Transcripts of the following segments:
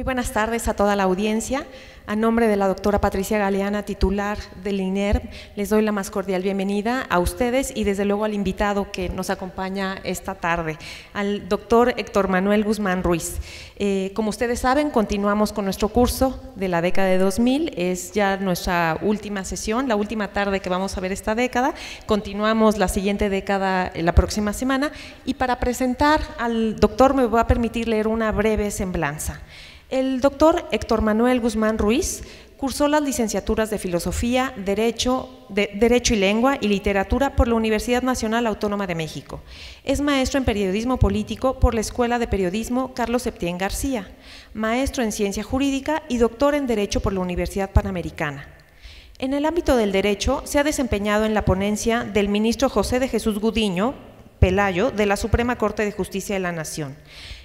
buenas tardes a toda la audiencia. A nombre de la doctora Patricia Galeana, titular del INERM, les doy la más cordial bienvenida a ustedes y desde luego al invitado que nos acompaña esta tarde, al doctor Héctor Manuel Guzmán Ruiz. Como ustedes saben, continuamos con nuestro curso de la década de 2000, es ya nuestra última sesión, la última tarde que vamos a ver esta década. Continuamos la siguiente década la próxima semana y para presentar al doctor me voy a permitir leer una breve semblanza. El doctor Héctor Manuel Guzmán Ruiz cursó las licenciaturas de Filosofía, Derecho y Lengua y Literatura por la Universidad Nacional Autónoma de México. Es maestro en Periodismo Político por la Escuela de Periodismo Carlos Septién García, maestro en Ciencia Jurídica y doctor en Derecho por la Universidad Panamericana. En el ámbito del derecho se ha desempeñado en la ponencia del ministro José de Jesús Gudiño Pelayo de la Suprema Corte de Justicia de la Nación,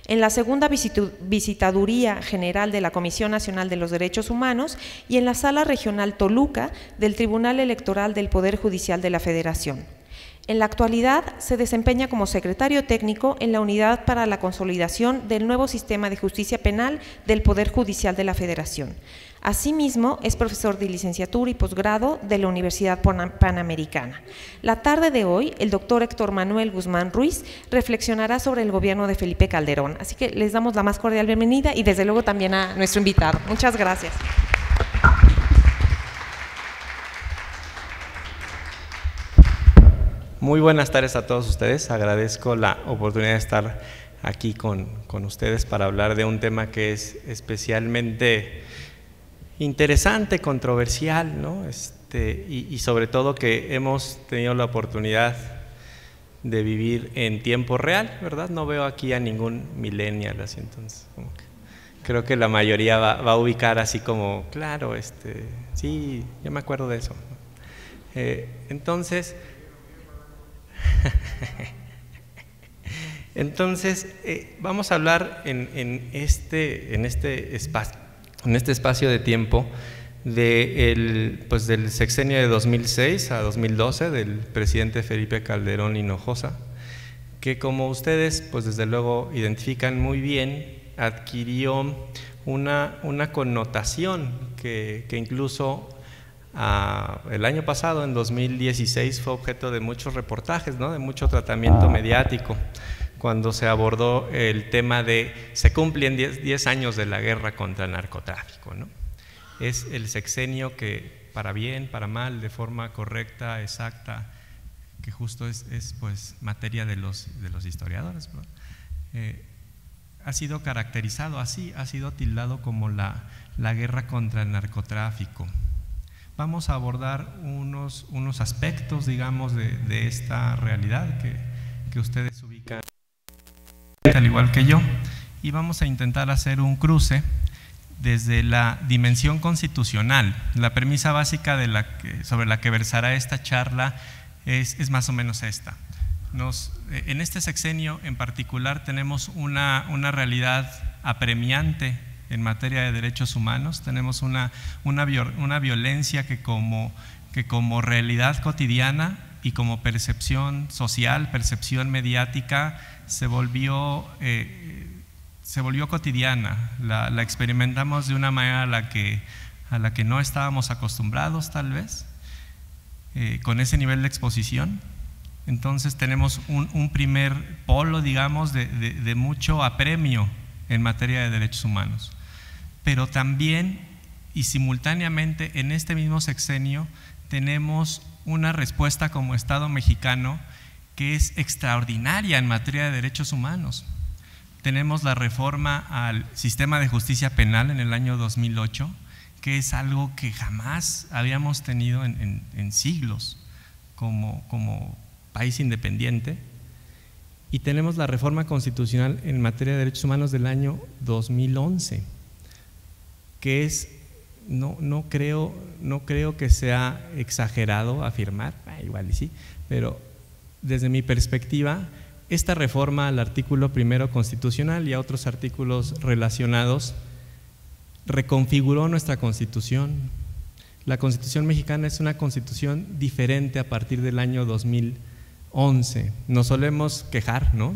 en la segunda visitaduría general de la Comisión Nacional de los Derechos Humanos y en la Sala Regional Toluca del Tribunal Electoral del Poder Judicial de la Federación. En la actualidad se desempeña como secretario técnico en la Unidad para la Consolidación del Nuevo Sistema de Justicia Penal del Poder Judicial de la Federación. Asimismo, es profesor de licenciatura y posgrado de la Universidad Panamericana. La tarde de hoy, el doctor Héctor Manuel Guzmán Ruiz reflexionará sobre el gobierno de Felipe Calderón. Así que les damos la más cordial bienvenida y desde luego también a nuestro invitado. Muchas gracias. Muy buenas tardes a todos ustedes. Agradezco la oportunidad de estar aquí con ustedes para hablar de un tema que es especialmente interesante, controversial, ¿no? Y sobre todo que hemos tenido la oportunidad de vivir en tiempo real, ¿verdad? No veo aquí a ningún millennial, así entonces como que creo que la mayoría va a ubicar así como, claro, sí, yo me acuerdo de eso. Entonces, vamos a hablar en este espacio de tiempo del sexenio de 2006 a 2012 del presidente Felipe Calderón Hinojosa, que como ustedes pues desde luego identifican muy bien, adquirió una connotación que incluso el año pasado, en 2016, fue objeto de muchos reportajes, ¿no? De mucho tratamiento mediático, cuando se abordó el tema de se cumplen 10 años de la guerra contra el narcotráfico, ¿no? Es el sexenio que, para bien, para mal, de forma correcta, exacta, que justo es pues materia de los historiadores, ¿no? Ha sido caracterizado así, ha sido tildado como la guerra contra el narcotráfico. Vamos a abordar unos aspectos, digamos, de esta realidad que ustedes ubican al igual que yo, y vamos a intentar hacer un cruce desde la dimensión constitucional. La premisa básica sobre la que versará esta charla es más o menos esta. En este sexenio en particular tenemos una realidad apremiante en materia de derechos humanos, tenemos una violencia que como realidad cotidiana y como percepción social, percepción mediática, se volvió cotidiana, la experimentamos de una manera a la que no estábamos acostumbrados tal vez, con ese nivel de exposición. Entonces tenemos un primer polo, digamos, de mucho apremio en materia de derechos humanos. Pero también y simultáneamente en este mismo sexenio tenemos una respuesta como Estado mexicano que es extraordinaria en materia de derechos humanos. Tenemos la reforma al sistema de justicia penal en el año 2008, que es algo que jamás habíamos tenido en siglos como país independiente. Y tenemos la reforma constitucional en materia de derechos humanos del año 2011, que es, no creo que sea exagerado afirmar, igual y sí, pero desde mi perspectiva, esta reforma al artículo primero constitucional y a otros artículos relacionados reconfiguró nuestra Constitución. La Constitución mexicana es una Constitución diferente a partir del año 2011. Nos solemos quejar, ¿no?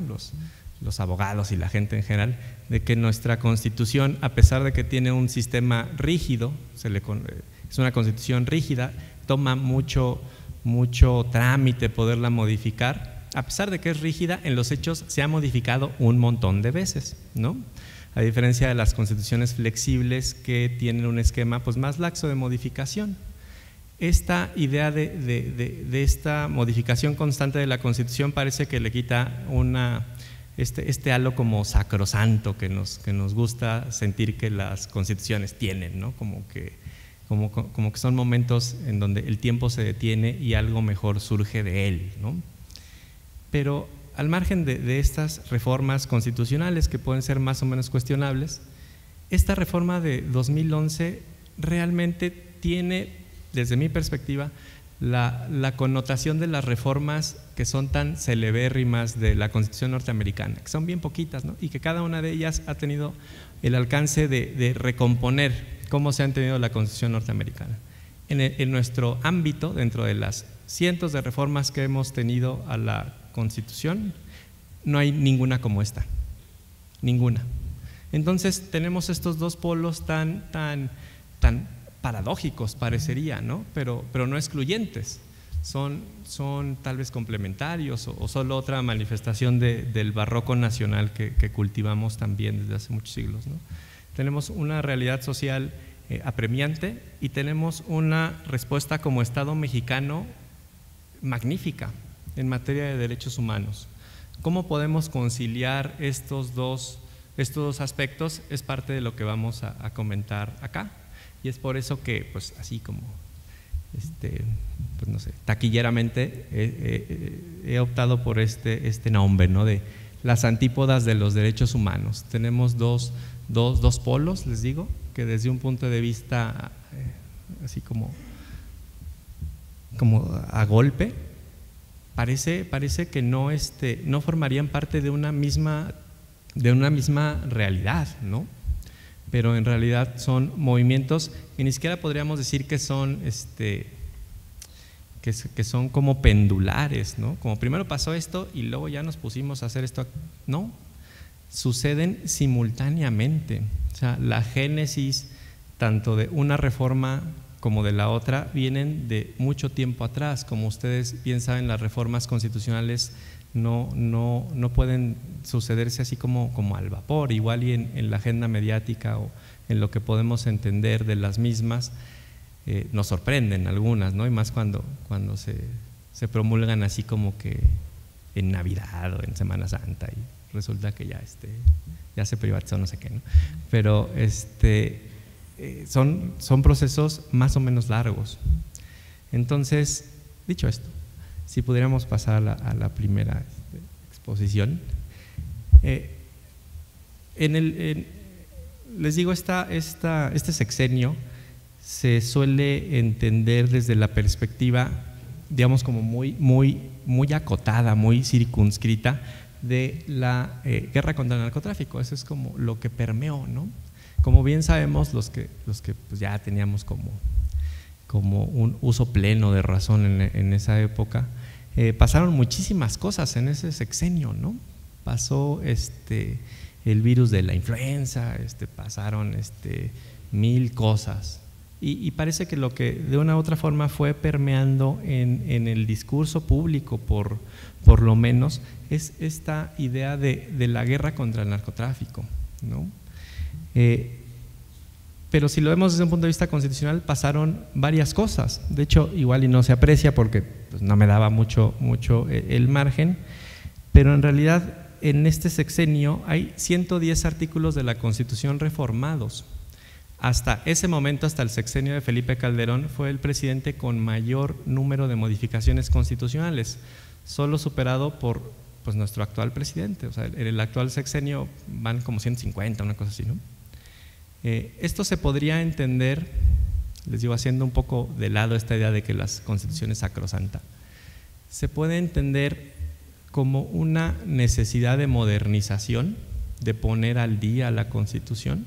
los abogados y la gente en general, de que nuestra Constitución, a pesar de que tiene un sistema rígido, es una Constitución rígida, toma mucho trámite poderla modificar. A pesar de que es rígida, en los hechos se ha modificado un montón de veces, ¿no? A diferencia de las constituciones flexibles que tienen un esquema pues más laxo de modificación. Esta idea de esta modificación constante de la Constitución parece que le quita este halo como sacrosanto que nos gusta sentir que las constituciones tienen, ¿no? Como que son momentos en donde el tiempo se detiene y algo mejor surge de él, ¿no? Pero al margen de estas reformas constitucionales que pueden ser más o menos cuestionables, esta reforma de 2011 realmente tiene, desde mi perspectiva, la connotación de las reformas que son tan celebérrimas de la Constitución norteamericana, que son bien poquitas, ¿no? Y que cada una de ellas ha tenido el alcance de recomponer cómo se ha entendido la Constitución norteamericana. En nuestro ámbito, dentro de las cientos de reformas que hemos tenido a la Constitución, no hay ninguna como esta, ninguna. Entonces tenemos estos dos polos tan paradójicos, parecería, ¿no? Pero no excluyentes, son tal vez complementarios o solo otra manifestación del barroco nacional que cultivamos también desde hace muchos siglos, ¿no? Tenemos una realidad social apremiante y tenemos una respuesta como Estado mexicano magnífica en materia de derechos humanos. ¿Cómo podemos conciliar estos dos aspectos? Es parte de lo que vamos a comentar acá, y es por eso que, pues así como, pues no sé, taquilleramente he optado por este nombre, ¿no? De las antípodas de los derechos humanos. Tenemos dos polos, les digo, que desde un punto de vista así como a golpe, parece que no formarían parte de una misma realidad, ¿no? Pero en realidad son movimientos que ni siquiera podríamos decir que son que son como pendulares, ¿no? Como primero pasó esto y luego ya nos pusimos a hacer esto. No, suceden simultáneamente. O sea, la génesis tanto de una reforma como de la otra vienen de mucho tiempo atrás. Como ustedes bien saben, las reformas constitucionales no pueden sucederse así como al vapor. Igual y en la agenda mediática o en lo que podemos entender de las mismas, nos sorprenden algunas, ¿no? Y más cuando se promulgan así como que en Navidad o en Semana Santa y resulta que ya se privatizó no sé qué, ¿no? Pero son procesos más o menos largos. Entonces, dicho esto, si pudiéramos pasar a la primera exposición. Les digo, este sexenio se suele entender desde la perspectiva, digamos, como muy acotada, muy circunscrita de la guerra contra el narcotráfico. Eso es como lo que permeó, ¿no? Como bien sabemos, los que pues ya teníamos como un uso pleno de razón en esa época, pasaron muchísimas cosas en ese sexenio, ¿no? Pasó el virus de la influenza, pasaron mil cosas, y parece que lo que de una u otra forma fue permeando en el discurso público, por lo menos, es esta idea de la guerra contra el narcotráfico, ¿no? Pero si lo vemos desde un punto de vista constitucional, pasaron varias cosas. De hecho, igual y no se aprecia porque pues, no me daba mucho el margen, pero en realidad en este sexenio hay 110 artículos de la Constitución reformados. Hasta ese momento, hasta el sexenio de Felipe Calderón, fue el presidente con mayor número de modificaciones constitucionales, solo superado por pues, nuestro actual presidente. O sea, en el actual sexenio van como 150, una cosa así, ¿no? Esto se podría entender, les digo, haciendo un poco de lado esta idea de que la Constitución es sacrosanta, se puede entender como una necesidad de modernización, de poner al día la Constitución.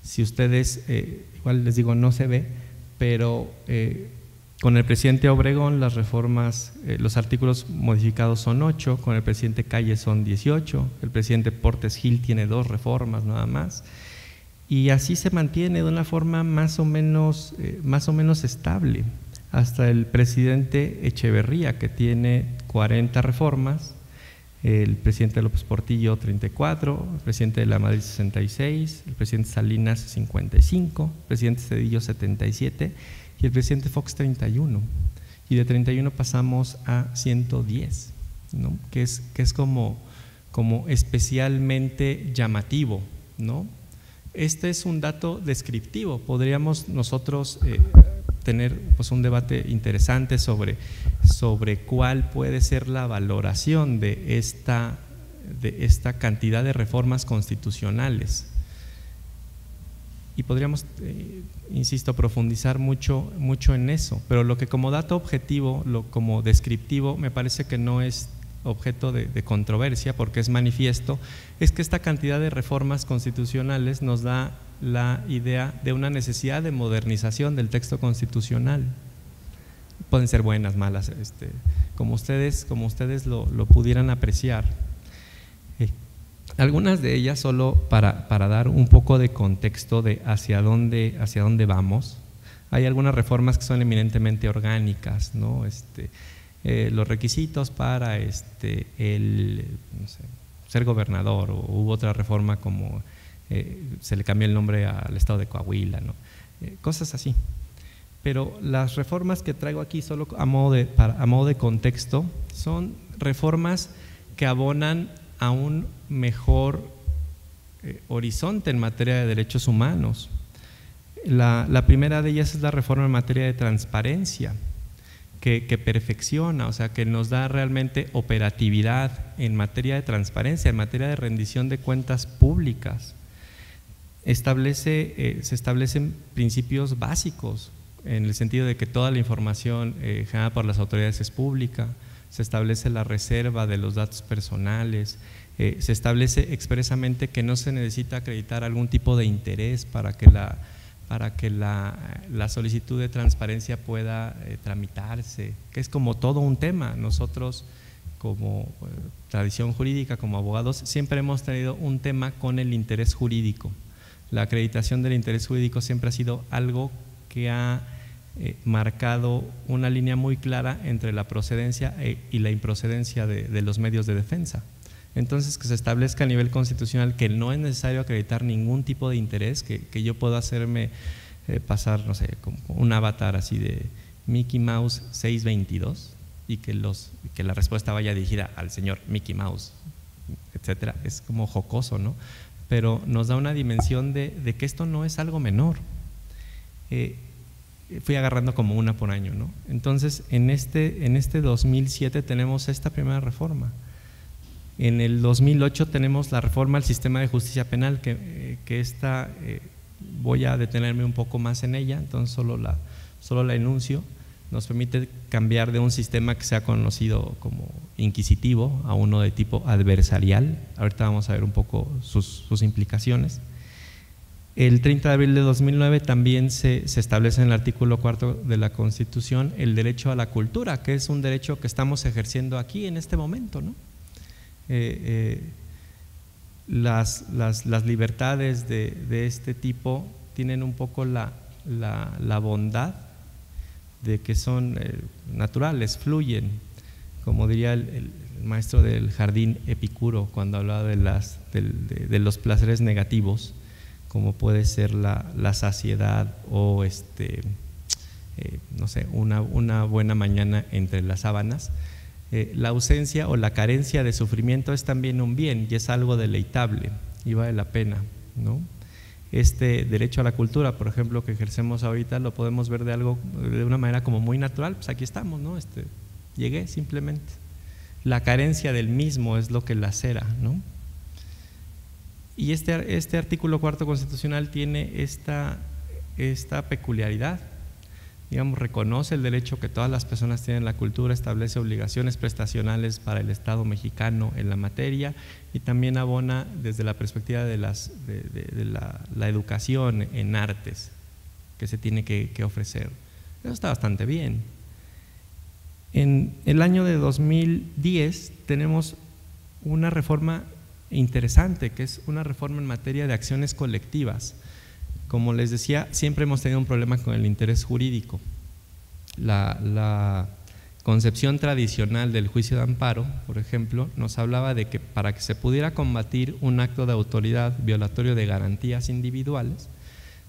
Si ustedes, igual les digo, no se ve, pero Con el presidente Obregón las reformas, los artículos modificados son 8, con el presidente Calle son 18, el presidente Portes Gil tiene 2 reformas nada más, y así se mantiene de una forma más o menos estable, hasta el presidente Echeverría, que tiene 40 reformas, el presidente López Portillo 34, el presidente de la Madrid 66, el presidente Salinas 55, el presidente Zedillo 77 y el presidente Fox 31, y de 31 pasamos a 110, ¿no? que es como especialmente llamativo, ¿no? Este es un dato descriptivo, podríamos nosotros tener pues un debate interesante sobre cuál puede ser la valoración de esta cantidad de reformas constitucionales. Y podríamos, insisto, profundizar mucho en eso, pero lo que como dato objetivo, como descriptivo, me parece que no es objeto de controversia, porque es manifiesto, es que esta cantidad de reformas constitucionales nos da la idea de una necesidad de modernización del texto constitucional. Pueden ser buenas, malas, como ustedes lo pudieran apreciar. Algunas de ellas, solo para dar un poco de contexto de hacia dónde vamos. Hay algunas reformas que son eminentemente orgánicas, ¿no? Los requisitos para no sé, ser gobernador, o hubo otra reforma como se le cambió el nombre al estado de Coahuila, ¿no? Cosas así. Pero las reformas que traigo aquí, solo a modo de contexto, son reformas que abonan a un mejor horizonte en materia de derechos humanos. La primera de ellas es la reforma en materia de transparencia, que perfecciona, o sea, que nos da realmente operatividad en materia de transparencia, en materia de rendición de cuentas públicas. Se establecen principios básicos en el sentido de que toda la información generada por las autoridades es pública, se establece la reserva de los datos personales, se establece expresamente que no se necesita acreditar algún tipo de interés para que la solicitud de transparencia pueda tramitarse, que es como todo un tema. Nosotros, como tradición jurídica, como abogados, siempre hemos tenido un tema con el interés jurídico. La acreditación del interés jurídico siempre ha sido algo que ha marcado una línea muy clara entre la procedencia y la improcedencia de los medios de defensa. Entonces, que se establezca a nivel constitucional que no es necesario acreditar ningún tipo de interés, que yo puedo hacerme pasar, no sé, como un avatar así de Mickey Mouse 622 y que la respuesta vaya dirigida al señor Mickey Mouse, etcétera, es como jocoso, ¿no? Pero nos da una dimensión de que esto no es algo menor. Fui agarrando como una por año, ¿no? Entonces, en este 2007 tenemos esta primera reforma. En el 2008 tenemos la reforma al sistema de justicia penal, que esta voy a detenerme un poco más en ella, entonces solo la enuncio. Nos permite cambiar de un sistema que se ha conocido como inquisitivo a uno de tipo adversarial. Ahorita vamos a ver un poco sus implicaciones. El 30 de abril de 2009 también se establece en el artículo 4 de la Constitución el derecho a la cultura, que es un derecho que estamos ejerciendo aquí en este momento, ¿no? Las libertades de este tipo tienen un poco la bondad de que son naturales, fluyen, como diría el maestro del jardín Epicuro cuando hablaba de los placeres negativos, como puede ser la saciedad o no sé, una buena mañana entre las sábanas. La ausencia o la carencia de sufrimiento es también un bien y es algo deleitable y vale la pena, ¿no? Este derecho a la cultura, por ejemplo, que ejercemos ahorita, lo podemos ver de una manera como muy natural, pues aquí estamos, ¿no? Llegué simplemente. La carencia del mismo es lo que lacera, ¿no? Y este artículo 4 constitucional tiene esta peculiaridad. Digamos, reconoce el derecho que todas las personas tienen a la cultura, establece obligaciones prestacionales para el Estado mexicano en la materia y también abona desde la perspectiva de la educación en artes que se tiene que ofrecer. Eso está bastante bien. En el año de 2010 tenemos una reforma interesante, que es una reforma en materia de acciones colectivas. Como les decía, siempre hemos tenido un problema con el interés jurídico. La concepción tradicional del juicio de amparo, por ejemplo, nos hablaba de que para que se pudiera combatir un acto de autoridad violatorio de garantías individuales,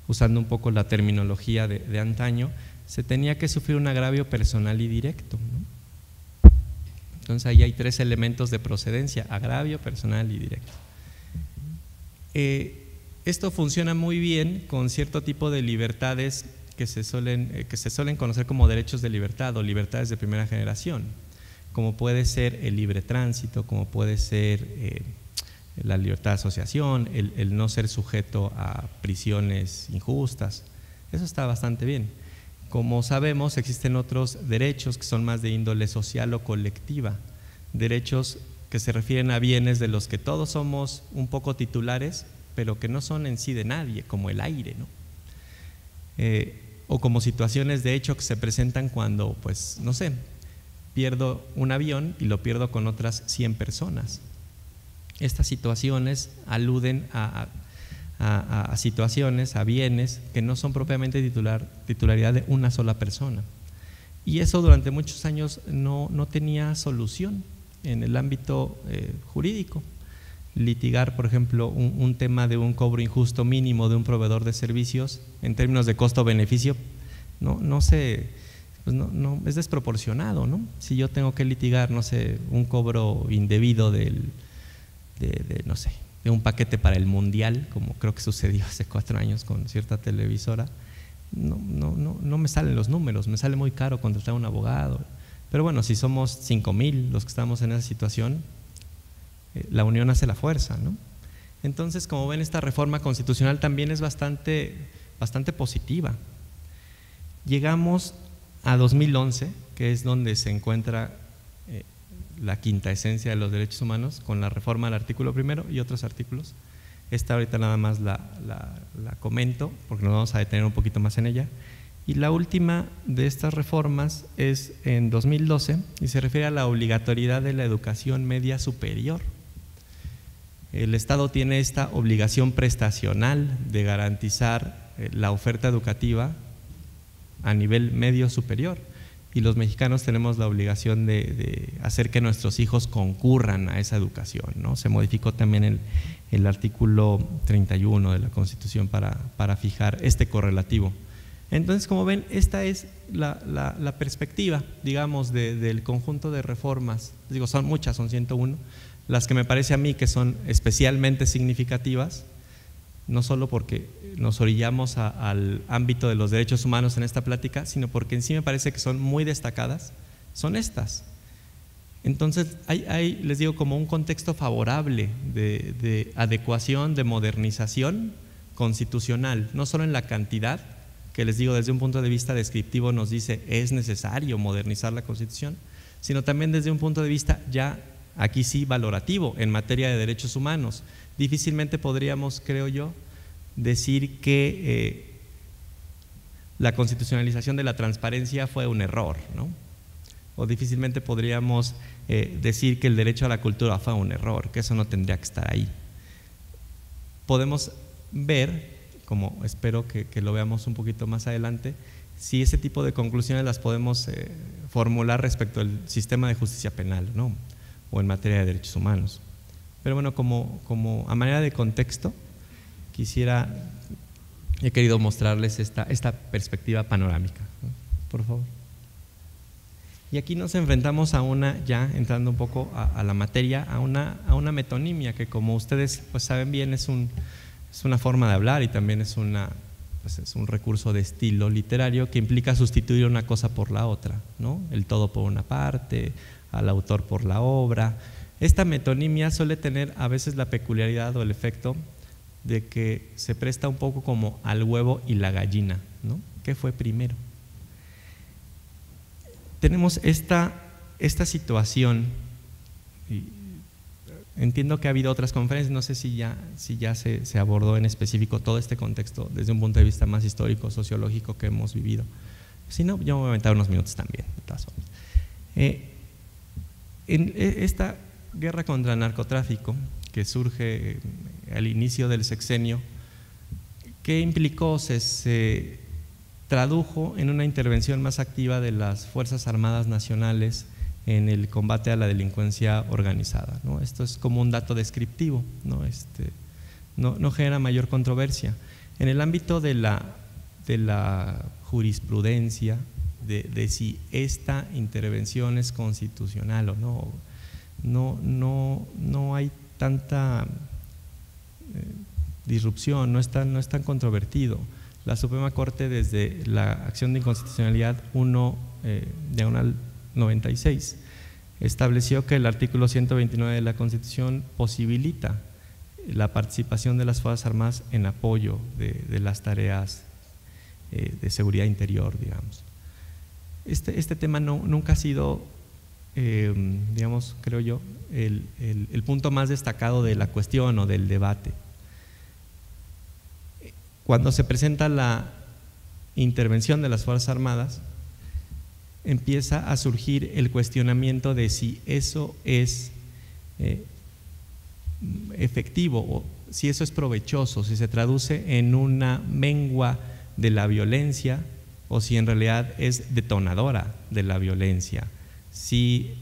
usando un poco la terminología de antaño, se tenía que sufrir un agravio personal y directo, ¿no? Entonces ahí hay 3 elementos de procedencia: agravio, personal y directo. Esto funciona muy bien con cierto tipo de libertades que se suelen conocer como derechos de libertad o libertades de primera generación, como puede ser el libre tránsito, como puede ser la libertad de asociación, el no ser sujeto a prisiones injustas. Eso está bastante bien. Como sabemos, existen otros derechos que son más de índole social o colectiva, derechos que se refieren a bienes de los que todos somos un poco titulares, pero que no son en sí de nadie, como el aire, ¿no? O como situaciones de hecho que se presentan cuando, pues, no sé, pierdo un avión y lo pierdo con otras 100 personas. Estas situaciones aluden a situaciones, a bienes que no son propiamente titularidad de una sola persona. Y eso durante muchos años no tenía solución en el ámbito jurídico. Litigar, por ejemplo, un tema de un cobro injusto mínimo de un proveedor de servicios en términos de costo-beneficio, es desproporcionado, ¿no? Si yo tengo que litigar, no sé, un cobro indebido de un paquete para el mundial, como creo que sucedió hace 4 años con cierta televisora, no me salen los números, me sale muy caro contratar a un abogado. Pero bueno, si somos 5,000 los que estamos en esa situación, la unión hace la fuerza, ¿no? Entonces, como ven, esta reforma constitucional también es bastante positiva. Llegamos a 2011, que es donde se encuentra la quinta esencia de los derechos humanos, con la reforma del artículo 1 y otros artículos. Esta ahorita nada más la comento, porque nos vamos a detener un poquito más en ella. Y la última de estas reformas es en 2012 y se refiere a la obligatoriedad de la educación media superior. El Estado tiene esta obligación prestacional de garantizar la oferta educativa a nivel medio superior, y los mexicanos tenemos la obligación de hacer que nuestros hijos concurran a esa educación, ¿no? Se modificó también el artículo 31 de la Constitución para fijar este correlativo. Entonces, como ven, esta es la perspectiva, digamos, del conjunto de reformas. Digo, son muchas, son 101, las que me parece a mí que son especialmente significativas, no solo porque nos orillamos al ámbito de los derechos humanos en esta plática, sino porque en sí me parece que son muy destacadas, son estas. Entonces, hay, les digo, como un contexto favorable de adecuación, de modernización constitucional, no solo en la cantidad, que les digo desde un punto de vista descriptivo nos dice es necesario modernizar la Constitución, sino también desde un punto de vista ya aquí sí valorativo en materia de derechos humanos. Difícilmente podríamos, creo yo, decir que la constitucionalización de la transparencia fue un error, ¿no? O difícilmente podríamos decir que el derecho a la cultura fue un error, que eso no tendría que estar ahí. Podemos ver, como espero que lo veamos un poquito más adelante, si ese tipo de conclusiones las podemos formular respecto al sistema de justicia penal, ¿no? O en materia de derechos humanos. Pero bueno, como a manera de contexto, he querido mostrarles esta perspectiva panorámica, ¿no? Por favor. Y aquí nos enfrentamos ya entrando un poco a la materia, a una metonimia que, como ustedes pues saben bien, es una forma de hablar y también es un recurso de estilo literario que implica sustituir una cosa por la otra, ¿no? El todo por una parte, al autor por la obra. Esta metonimia suele tener a veces la peculiaridad o el efecto de que se presta un poco como al huevo y la gallina, ¿no? ¿Qué fue primero? Tenemos esta situación, y entiendo que ha habido otras conferencias, no sé si ya se abordó en específico todo este contexto desde un punto de vista más histórico, sociológico que hemos vivido, Si no, yo me voy a aventar unos minutos también, de todas formas. En esta guerra contra el narcotráfico que surge al inicio del sexenio, ¿qué implicó? Se tradujo en una intervención más activa de las Fuerzas Armadas Nacionales en el combate a la delincuencia organizada, ¿no? Esto es como un dato descriptivo, ¿no? No genera mayor controversia. En el ámbito de la jurisprudencia, de si esta intervención es constitucional o no hay tanta disrupción, no es tan controvertido. La Suprema Corte, desde la acción de inconstitucionalidad 1/96, estableció que el artículo 129 de la Constitución posibilita la participación de las Fuerzas Armadas en apoyo de las tareas de seguridad interior, digamos. Este tema nunca ha sido, digamos, creo yo, el punto más destacado de la cuestión o del debate. Cuando se presenta la intervención de las Fuerzas Armadas, empieza a surgir el cuestionamiento de si eso es efectivo o si eso es provechoso, si se traduce en una mengua de la violencia o si en realidad es detonadora de la violencia, si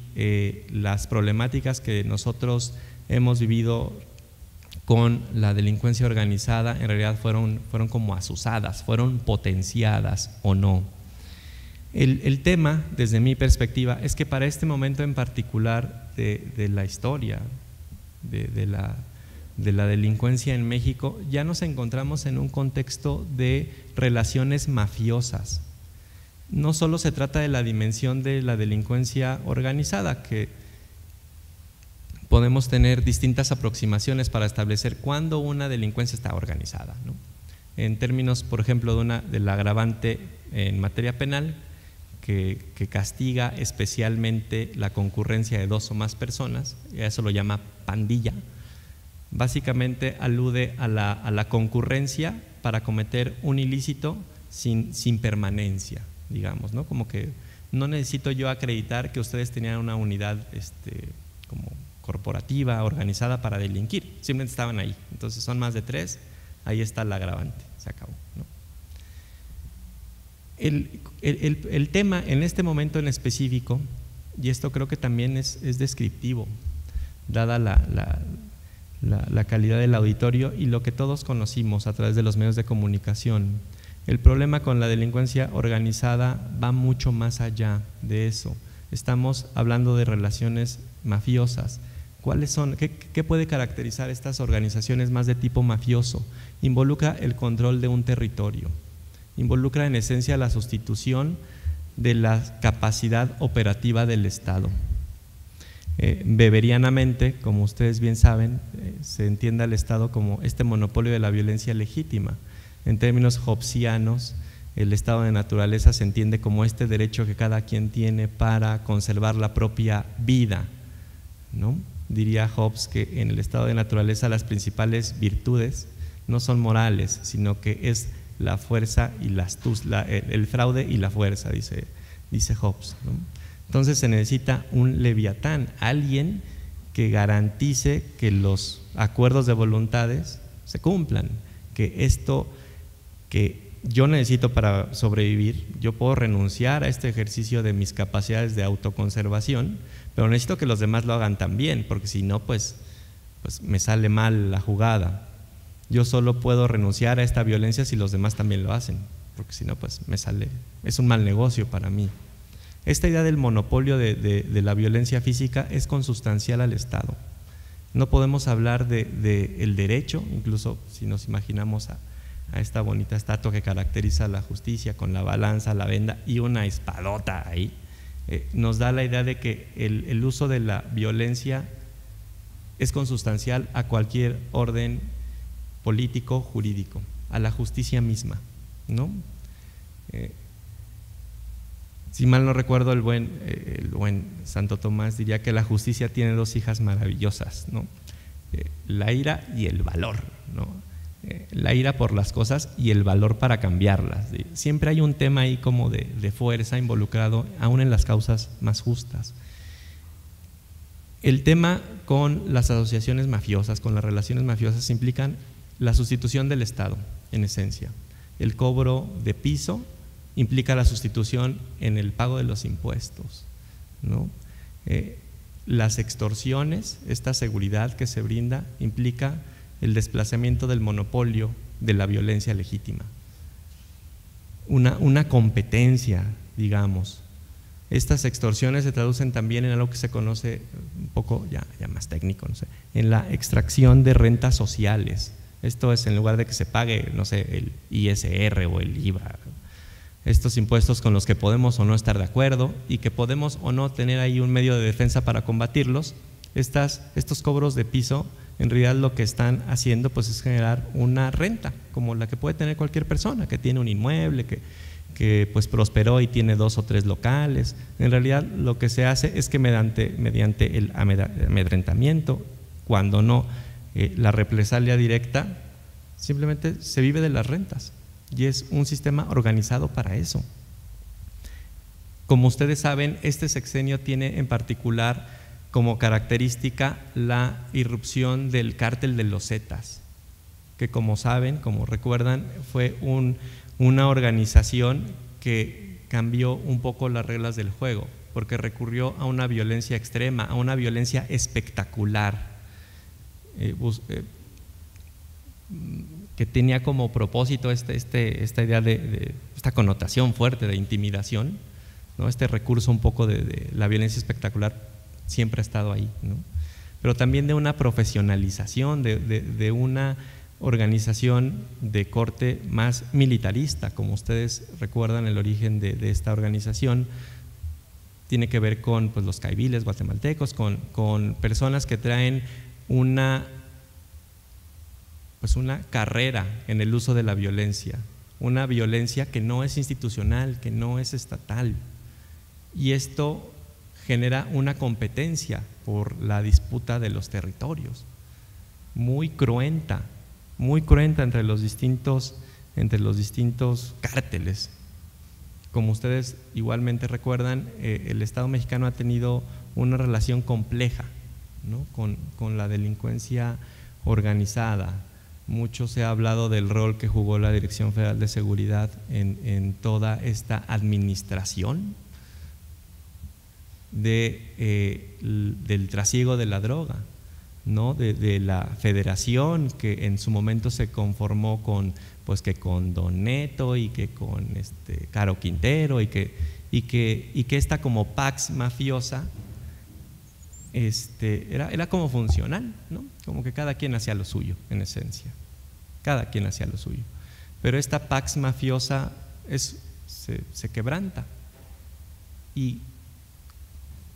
las problemáticas que nosotros hemos vivido con la delincuencia organizada en realidad fueron como azuzadas, fueron potenciadas o no. El tema, desde mi perspectiva, es que para este momento en particular de la historia de la delincuencia en México, ya nos encontramos en un contexto de relaciones mafiosas. No solo se trata de la dimensión de la delincuencia organizada, que podemos tener distintas aproximaciones para establecer cuándo una delincuencia está organizada, ¿no? En términos, por ejemplo, del agravante en materia penal, que castiga especialmente la concurrencia de 2 o más personas, eso lo llama pandilla. Básicamente alude a la concurrencia para cometer un ilícito sin permanencia, digamos, ¿no? Como que no necesito yo acreditar que ustedes tenían una unidad como corporativa, organizada para delinquir, simplemente estaban ahí. Entonces son más de 3, ahí está el agravante, se acabó, ¿no? El tema en este momento en específico, y esto creo que también es descriptivo, dada la calidad del auditorio y lo que todos conocimos a través de los medios de comunicación. El problema con la delincuencia organizada va mucho más allá de eso. Estamos hablando de relaciones mafiosas. ¿Cuáles son? ¿Qué puede caracterizar estas organizaciones más de tipo mafioso? Involucra el control de un territorio, involucra en esencia la sustitución de la capacidad operativa del Estado. Beberianamente, como ustedes bien saben, se entiende al Estado como este monopolio de la violencia legítima. En términos hobbesianos, el estado de naturaleza se entiende como este derecho que cada quien tiene para conservar la propia vida, ¿no? Diría Hobbes que en el estado de naturaleza las principales virtudes no son morales, sino que es la fuerza y el fraude y la fuerza, dice Hobbes, ¿no? Entonces se necesita un leviatán, alguien que garantice que los acuerdos de voluntades se cumplan, que esto que yo necesito para sobrevivir, yo puedo renunciar a este ejercicio de mis capacidades de autoconservación, pero necesito que los demás lo hagan también, porque si no, pues me sale mal la jugada. Yo solo puedo renunciar a esta violencia si los demás también lo hacen, porque si no, pues es un mal negocio para mí. Esta idea del monopolio de la violencia física es consustancial al Estado. No podemos hablar del derecho, incluso si nos imaginamos a esta bonita estatua que caracteriza la justicia con la balanza, la venda y una espadota ahí, nos da la idea de que el uso de la violencia es consustancial a cualquier orden político, jurídico, a la justicia misma, ¿no? Si mal no recuerdo, el buen Santo Tomás diría que la justicia tiene 2 hijas maravillosas, ¿no? La ira y el valor, ¿no? la ira por las cosas y el valor para cambiarlas. Siempre hay un tema ahí como de fuerza involucrado, aún en las causas más justas. El tema con las asociaciones mafiosas, con las relaciones mafiosas, implican la sustitución del Estado, en esencia. El cobro de piso implica la sustitución en el pago de los impuestos, ¿no? Las extorsiones, esta seguridad que se brinda, implica el desplazamiento del monopolio de la violencia legítima. Una competencia, digamos. Estas extorsiones se traducen también en algo que se conoce un poco ya más técnico, no sé, en la extracción de rentas sociales. Esto es, en lugar de que se pague, no sé, el ISR o el IVA, estos impuestos con los que podemos o no estar de acuerdo y que podemos o no tener ahí un medio de defensa para combatirlos, estos cobros de piso en realidad lo que están haciendo pues es generar una renta como la que puede tener cualquier persona que tiene un inmueble, que pues prosperó y tiene 2 o 3 locales. En realidad lo que se hace es que mediante el amedrentamiento, cuando no la represalia directa, simplemente se vive de las rentas. Y es un sistema organizado para eso. Como ustedes saben, este sexenio tiene en particular como característica la irrupción del cártel de los Zetas, que como saben, como recuerdan, fue una organización que cambió un poco las reglas del juego, porque recurrió a una violencia extrema, a una violencia espectacular, que tenía como propósito esta idea de esta connotación fuerte de intimidación, ¿no? Este recurso un poco de la violencia espectacular siempre ha estado ahí, ¿no? Pero también de una profesionalización, de una organización de corte más militarista. Como ustedes recuerdan, el origen de esta organización tiene que ver con pues, los caiviles guatemaltecos, con personas que traen una carrera en el uso de la violencia, una violencia que no es institucional, que no es estatal, y esto genera una competencia por la disputa de los territorios, muy cruenta entre los distintos cárteles. Como ustedes igualmente recuerdan, el Estado mexicano ha tenido una relación compleja, ¿no? con la delincuencia organizada. Mucho se ha hablado del rol que jugó la Dirección Federal de Seguridad en toda esta administración del trasiego de la droga, ¿no? de la federación que en su momento se conformó con Don Neto y que con Caro Quintero y que esta como pax mafiosa era como funcional, ¿no? Como que cada quien hacía lo suyo, en esencia, cada quien hacía lo suyo, pero esta pax mafiosa se quebranta. ¿Y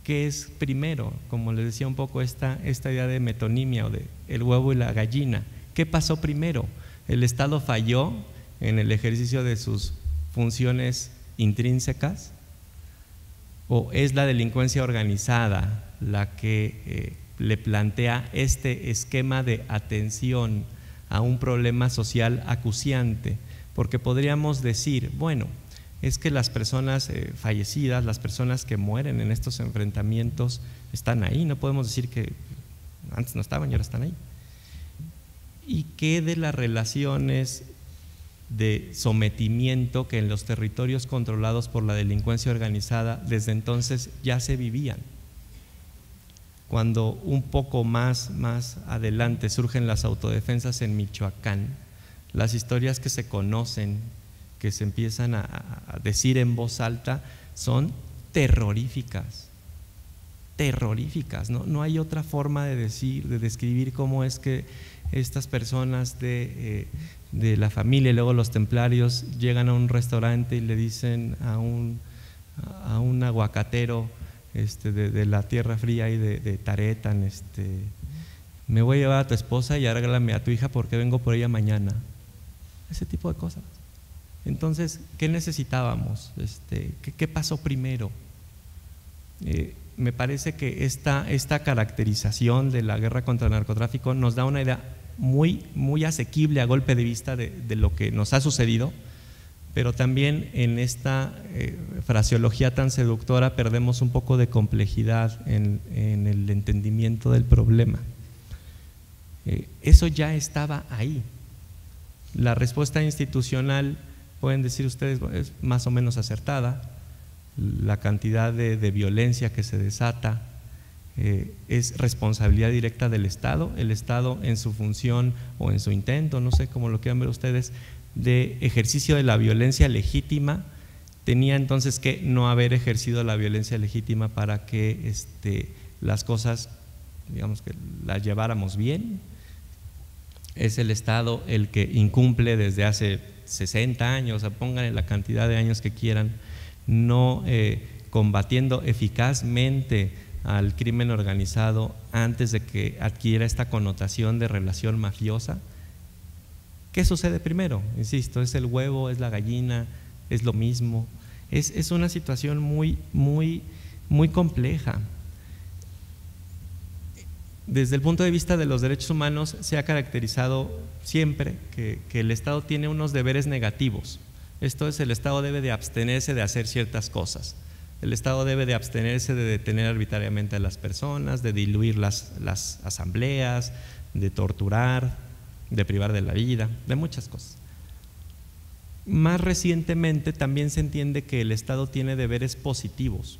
qué es primero? Como les decía un poco esta idea de metonimia o de el huevo y la gallina. ¿Qué pasó primero? ¿El Estado falló en el ejercicio de sus funciones intrínsecas? ¿O es la delincuencia organizada la que le plantea este esquema de atención a un problema social acuciante? Porque podríamos decir, bueno, es que las personas fallecidas, las personas que mueren en estos enfrentamientos están ahí, no podemos decir que antes no estaban y ahora están ahí. ¿Y qué de las relaciones de sometimiento que en los territorios controlados por la delincuencia organizada desde entonces ya se vivían? Cuando un poco más adelante surgen las autodefensas en Michoacán, las historias que se conocen, que se empiezan a decir en voz alta, son terroríficas, no hay otra forma de describir cómo es que estas personas de la familia y luego los templarios llegan a un restaurante y le dicen a un aguacatero de la tierra fría y de Taretan, me voy a llevar a tu esposa y arréglame a tu hija porque vengo por ella mañana. Ese tipo de cosas. Entonces, ¿qué necesitábamos? ¿Qué pasó primero? Me parece que esta caracterización de la guerra contra el narcotráfico nos da una idea muy asequible a golpe de vista de lo que nos ha sucedido, pero también en esta fraseología tan seductora perdemos un poco de complejidad en el entendimiento del problema. Eso ya estaba ahí. La respuesta institucional, pueden decir ustedes, es más o menos acertada. La cantidad de violencia que se desata es responsabilidad directa del Estado. El Estado, en su función o en su intento, no sé cómo lo quieran ver ustedes, de ejercicio de la violencia legítima, tenía entonces que no haber ejercido la violencia legítima para que las cosas, digamos, que las lleváramos bien. Es el Estado el que incumple desde hace 60 años, o sea, pónganle la cantidad de años que quieran, no combatiendo eficazmente al crimen organizado antes de que adquiera esta connotación de relación mafiosa. ¿Qué sucede primero? Insisto, ¿es el huevo, es la gallina, es lo mismo? Es una situación muy compleja. Desde el punto de vista de los derechos humanos se ha caracterizado siempre que el Estado tiene unos deberes negativos. Esto es, el Estado debe de abstenerse de hacer ciertas cosas. El Estado debe de abstenerse de detener arbitrariamente a las personas, de diluir las asambleas, de torturar, de privar de la vida, de muchas cosas. Más recientemente también se entiende que el Estado tiene deberes positivos,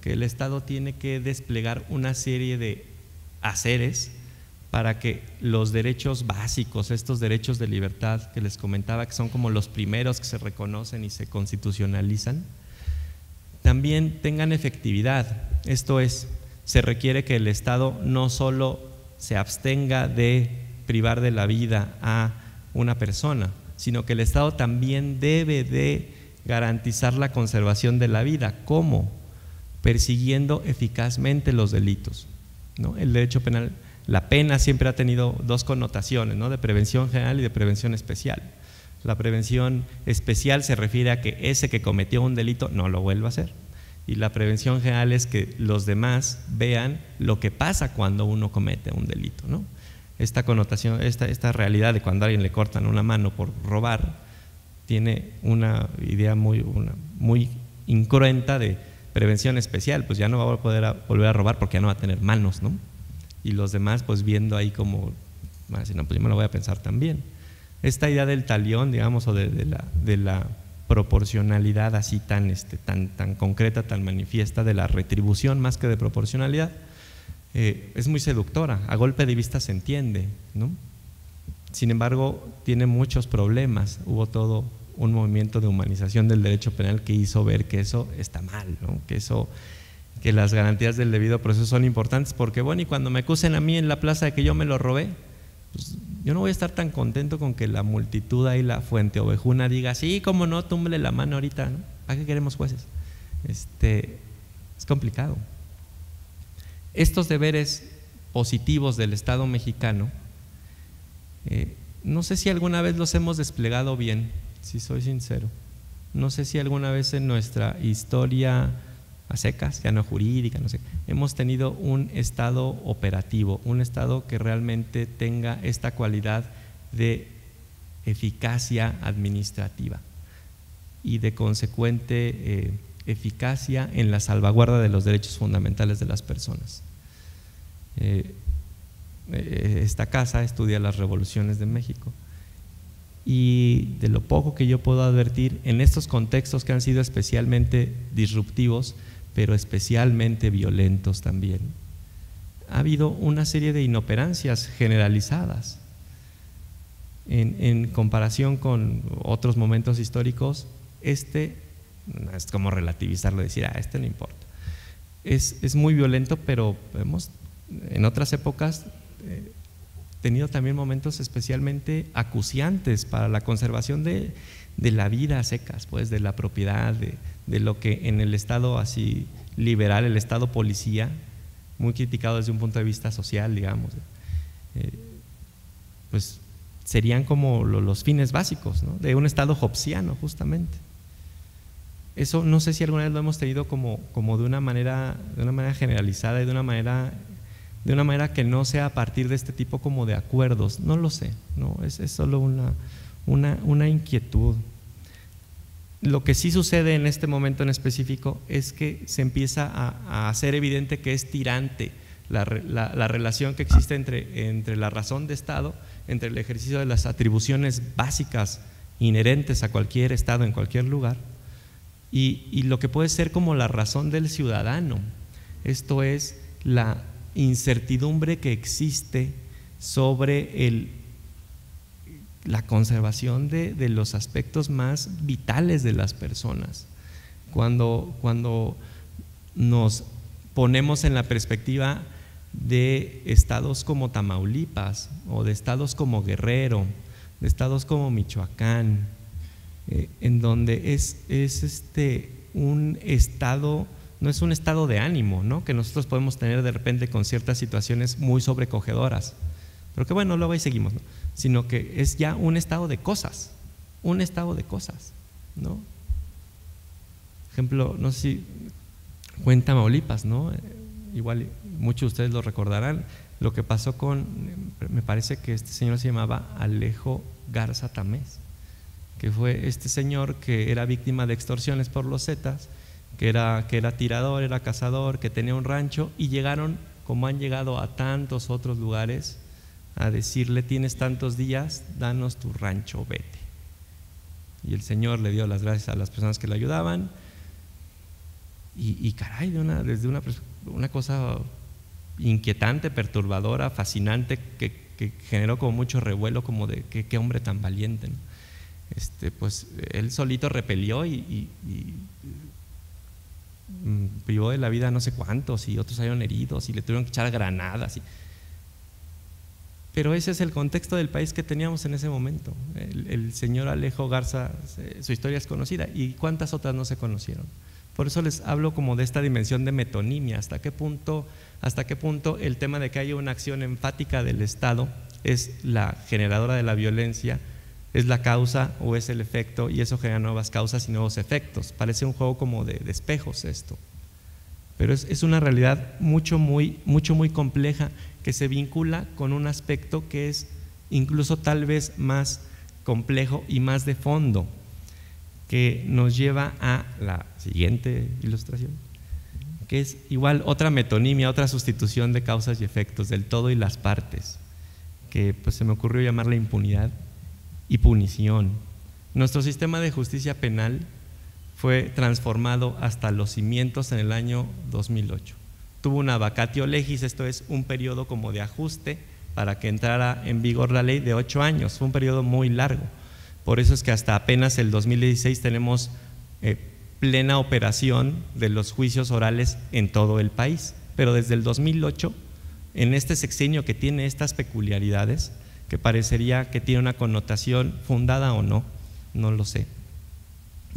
que el Estado tiene que desplegar una serie de haceres para que los derechos básicos, estos derechos de libertad que les comentaba, que son como los primeros que se reconocen y se constitucionalizan, también tengan efectividad. Esto es, se requiere que el Estado no solo se abstenga de privar de la vida a una persona, sino que el Estado también debe de garantizar la conservación de la vida. ¿Cómo? Persiguiendo eficazmente los delitos, ¿no? El derecho penal, la pena siempre ha tenido dos connotaciones, ¿no? De prevención general y de prevención especial. La prevención especial se refiere a que ese que cometió un delito no lo vuelva a hacer, y la prevención general es que los demás vean lo que pasa cuando uno comete un delito, ¿no? Esta connotación, esta realidad de cuando a alguien le cortan una mano por robar, tiene una idea muy incruenta de prevención especial, pues ya no va a poder volver a robar porque ya no va a tener manos, ¿no? Y los demás pues viendo ahí como, bueno, si no, pues yo me lo voy a pensar también. Esta idea del talión, digamos, o de la proporcionalidad así tan concreta, tan manifiesta, de la retribución más que de proporcionalidad, es muy seductora, a golpe de vista se entiende, ¿no? Sin embargo, tiene muchos problemas. Hubo todo un movimiento de humanización del derecho penal que hizo ver que eso está mal, ¿no? Que las garantías del debido proceso son importantes, porque bueno, y cuando me acusen a mí en la plaza de que yo me lo robé, pues yo no voy a estar tan contento con que la multitud ahí, la fuente ovejuna, diga, sí, cómo no, túmbele la mano ahorita, ¿no? ¿Para qué queremos jueces? Es complicado. Estos deberes positivos del Estado mexicano, no sé si alguna vez los hemos desplegado bien, si soy sincero. No sé si alguna vez en nuestra historia a secas, ya no jurídica, no sé, hemos tenido un Estado operativo, un Estado que realmente tenga esta cualidad de eficacia administrativa y de consecuente eficacia en la salvaguarda de los derechos fundamentales de las personas. Esta casa estudia las revoluciones de México y de lo poco que yo puedo advertir en estos contextos que han sido especialmente disruptivos, pero especialmente violentos también, ha habido una serie de inoperancias generalizadas. En comparación con otros momentos históricos, es como relativizarlo, decir, no importa. Es muy violento, pero hemos en otras épocas tenido también momentos especialmente acuciantes para la conservación de la vida a secas, pues, de la propiedad, de lo que en el Estado así liberal, el Estado policía, muy criticado desde un punto de vista social, digamos, pues serían como los fines básicos, ¿no? De un Estado hobbesiano, justamente. Eso no sé si alguna vez lo hemos tenido como de una manera generalizada y de una manera de una manera que no sea a partir de este tipo como de acuerdos. No lo sé, no, es solo una inquietud. Lo que sí sucede en este momento en específico es que se empieza a hacer evidente que es tirante la relación que existe entre la razón de Estado, entre el ejercicio de las atribuciones básicas inherentes a cualquier Estado en cualquier lugar y lo que puede ser como la razón del ciudadano. Esto es la incertidumbre que existe sobre la conservación de los aspectos más vitales de las personas. Cuando nos ponemos en la perspectiva de estados como Tamaulipas o de estados como Guerrero, de estados como Michoacán, en donde es un estado, no es un estado de ánimo, ¿no?, que nosotros podemos tener de repente con ciertas situaciones muy sobrecogedoras, pero que bueno, luego ahí seguimos, ¿no?, sino que es ya un estado de cosas, ¿no? Ejemplo, no sé si fue en Tamaulipas, ¿no? Igual muchos de ustedes lo recordarán, lo que pasó me parece que este señor se llamaba Alejo Garza Tamés, que fue este señor que era víctima de extorsiones por los Zetas, que era tirador, era cazador, que tenía un rancho, y llegaron, como han llegado a tantos otros lugares, a decirle: tienes tantos días, danos tu rancho, vete. Y el señor le dio las gracias a las personas que le ayudaban, y caray, desde una cosa inquietante, perturbadora, fascinante, que generó como mucho revuelo, como de qué hombre tan valiente, ¿no? Pues él solito repelió y privó de la vida a no sé cuántos, y otros salieron heridos y le tuvieron que echar granadas. Pero ese es el contexto del país que teníamos en ese momento. El señor Alejo Garza, su historia es conocida, y cuántas otras no se conocieron. Por eso les hablo como de esta dimensión de metonimia, hasta qué punto el tema de que haya una acción enfática del Estado es la generadora de la violencia, es la causa o es el efecto, y eso genera nuevas causas y nuevos efectos. Parece un juego como de espejos esto, pero es una realidad muy compleja, que se vincula con un aspecto que es incluso tal vez más complejo y más de fondo, que nos lleva a la siguiente ilustración, que es igual otra metonimia, otra sustitución de causas y efectos, del todo y las partes, que pues se me ocurrió llamarle impunidad y punición. Nuestro sistema de justicia penal fue transformado hasta los cimientos en el año 2008. Tuvo una vacatio legis, esto es un periodo como de ajuste para que entrara en vigor la ley de 8 años, fue un periodo muy largo. Por eso es que hasta apenas el 2016 tenemos plena operación de los juicios orales en todo el país, pero desde el 2008, en este sexenio que tiene estas peculiaridades, que parecería que tiene una connotación fundada o no, no lo sé,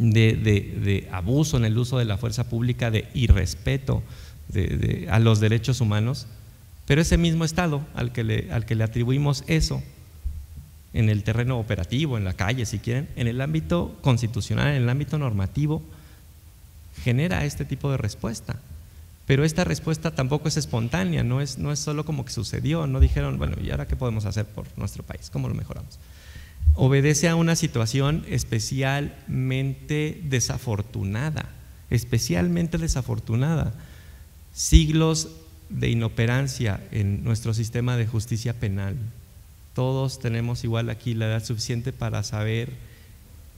de abuso en el uso de la fuerza pública, de irrespeto a los derechos humanos, pero ese mismo Estado al que le atribuimos eso en el terreno operativo, en la calle si quieren, en el ámbito constitucional, en el ámbito normativo, genera este tipo de respuesta. Pero esta respuesta tampoco es espontánea, no es solo como que sucedió, no dijeron, bueno, ¿y ahora qué podemos hacer por nuestro país? ¿Cómo lo mejoramos? Obedece a una situación especialmente desafortunada, siglos de inoperancia en nuestro sistema de justicia penal. Todos tenemos igual aquí la edad suficiente para saber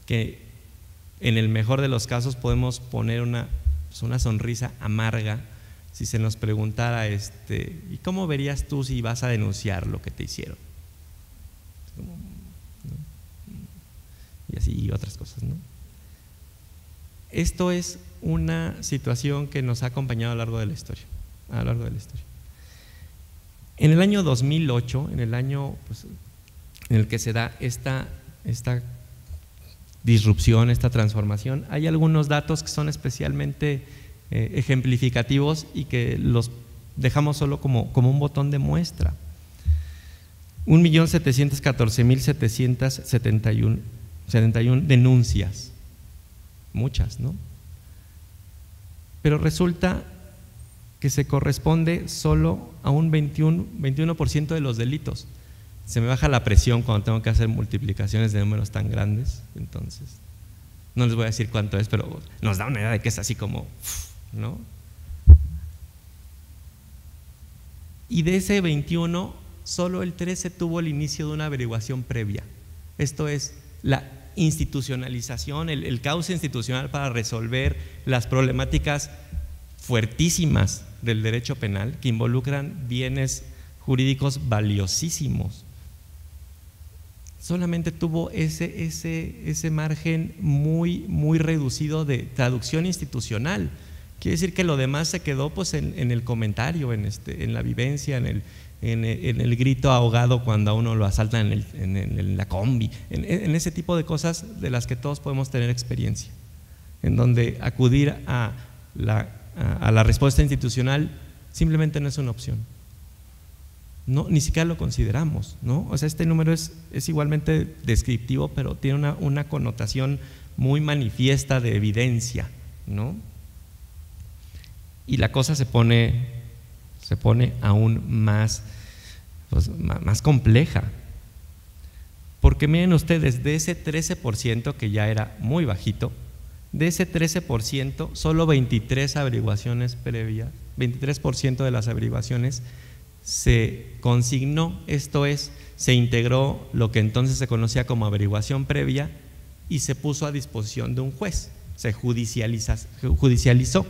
que en el mejor de los casos podemos poner una sonrisa amarga si se nos preguntara ¿y cómo verías tú si vas a denunciar lo que te hicieron? Y así, y otras cosas, ¿no? Esto es una situación que nos ha acompañado a lo largo de la historia. En el año 2008, en el año en el que se da esta disrupción, esta transformación, hay algunos datos que son especialmente ejemplificativos y que los dejamos solo como un botón de muestra. 1.714.771 denuncias, muchas, ¿no? Pero resulta que se corresponde solo a un 21% de los delitos. Se me baja la presión cuando tengo que hacer multiplicaciones de números tan grandes, entonces no les voy a decir cuánto es, pero nos da una idea de que es así como, ¿no? Y de ese 21, solo el 13 tuvo el inicio de una averiguación previa. Esto es la institucionalización, el cauce institucional para resolver las problemáticas fuertísimas del derecho penal que involucran bienes jurídicos valiosísimos. Solamente tuvo ese margen muy reducido de traducción institucional. Quiere decir que lo demás se quedó pues en el comentario, en la vivencia, en el grito ahogado cuando a uno lo asaltan en la combi, en ese tipo de cosas de las que todos podemos tener experiencia, en donde acudir a la respuesta institucional simplemente no es una opción. No, ni siquiera lo consideramos, ¿no? O sea, este número es igualmente descriptivo, pero tiene una connotación muy manifiesta de evidencia, ¿no? Y la cosa se pone aún más, pues, más compleja, porque miren ustedes, de ese 13% que ya era muy bajito, de ese 13%, solo 23 averiguaciones previas, 23% de las averiguaciones se consignó, esto es, se integró lo que entonces se conocía como averiguación previa y se puso a disposición de un juez, se judicializó.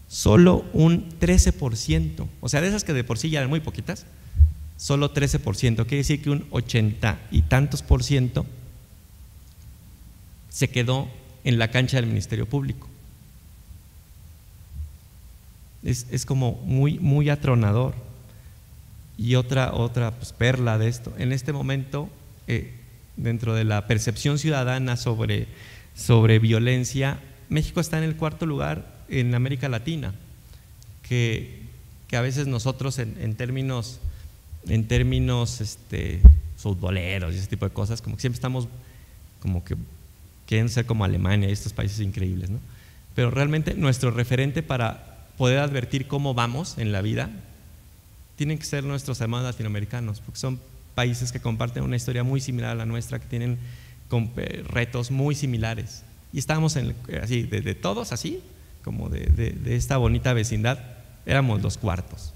Solo un 13%, o sea, de esas que de por sí ya eran muy poquitas, solo 13%, quiere decir que un 80 y tantos % se quedó en la cancha del Ministerio Público. Es como muy atronador. Y otra pues, perla de esto, en este momento, dentro de la percepción ciudadana sobre violencia, México está en el 4º lugar en América Latina, que a veces nosotros en términos futboleros y ese tipo de cosas, como que siempre estamos como que quieren ser como Alemania y estos países increíbles, ¿no? Pero realmente nuestro referente para poder advertir cómo vamos en la vida tienen que ser nuestros hermanos latinoamericanos, porque son países que comparten una historia muy similar a la nuestra, que tienen retos muy similares. Y estábamos así, de todos así, como de esta bonita vecindad, éramos los cuartos.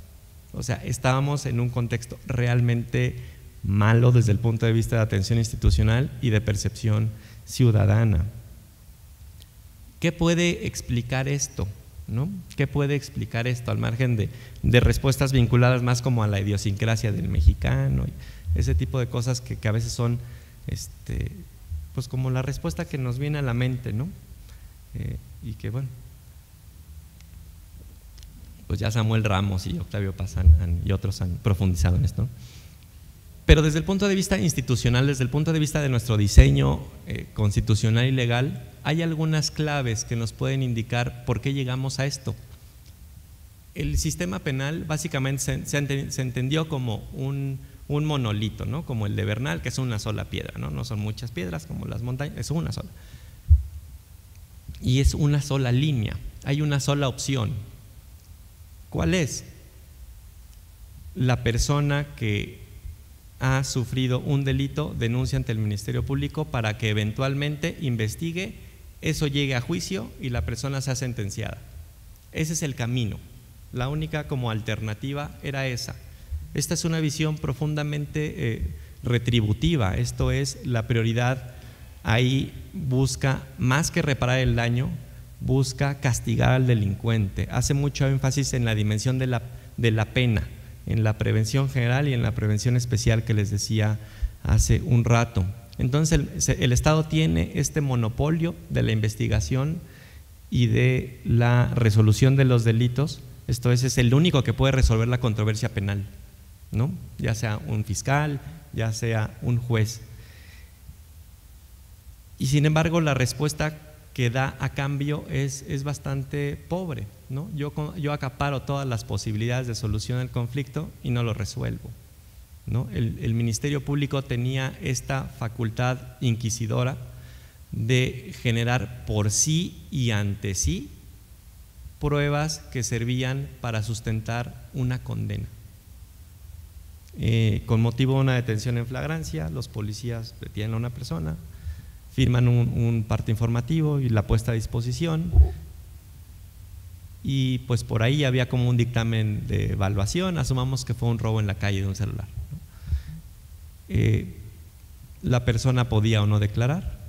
O sea, estábamos en un contexto realmente malo desde el punto de vista de atención institucional y de percepción ciudadana. ¿Qué puede explicar esto? ¿No? ¿Qué puede explicar esto al margen de respuestas vinculadas más como a la idiosincrasia del mexicano y ese tipo de cosas que a veces son pues como la respuesta que nos viene a la mente, ¿no? Y que bueno, pues ya Samuel Ramos y Octavio Paz y otros han profundizado en esto, ¿no? Pero desde el punto de vista institucional, desde el punto de vista de nuestro diseño constitucional y legal, hay algunas claves que nos pueden indicar por qué llegamos a esto. El sistema penal básicamente se entendió como un monolito, ¿no? Como el de Bernal, que es una sola piedra, ¿no? No son muchas piedras como las montañas, es una sola. Y es una sola línea, hay una sola opción. ¿Cuál es? La persona que ha sufrido un delito denuncia ante el Ministerio Público para que eventualmente investigue, eso llegue a juicio y la persona sea sentenciada. Ese es el camino. La única como alternativa era esa. Esta es una visión profundamente retributiva, esto es, la prioridad ahí busca, más que reparar el daño, busca castigar al delincuente. Hace mucho énfasis en la dimensión de la pena, en la prevención general y en la prevención especial que les decía hace un rato. Entonces el Estado tiene este monopolio de la investigación y de la resolución de los delitos, esto es el único que puede resolver la controversia penal, ¿no? Ya sea un fiscal, ya sea un juez. Y sin embargo la respuesta que da a cambio es bastante pobre, ¿no? Yo acaparo todas las posibilidades de solución del conflicto y no lo resuelvo, ¿no? El Ministerio Público tenía esta facultad inquisidora de generar por sí y ante sí pruebas que servían para sustentar una condena. Con motivo de una detención en flagrancia, los policías detienen a una persona, firman un parte informativo y la puesta a disposición, y pues por ahí había como un dictamen de evaluación, asumamos que fue un robo en la calle de un celular, ¿no? La persona podía o no declarar,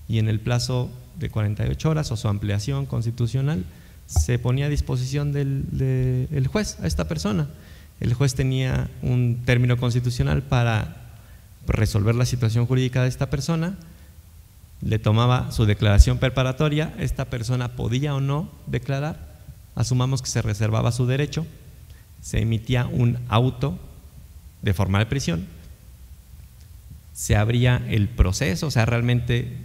y en el plazo de 48 horas o su ampliación constitucional se ponía a disposición del juez a esta persona. El juez tenía un término constitucional para resolver la situación jurídica de esta persona, le tomaba su declaración preparatoria, esta persona podía o no declarar, asumamos que se reservaba su derecho, se emitía un auto de formal prisión, se abría el proceso, o sea, realmente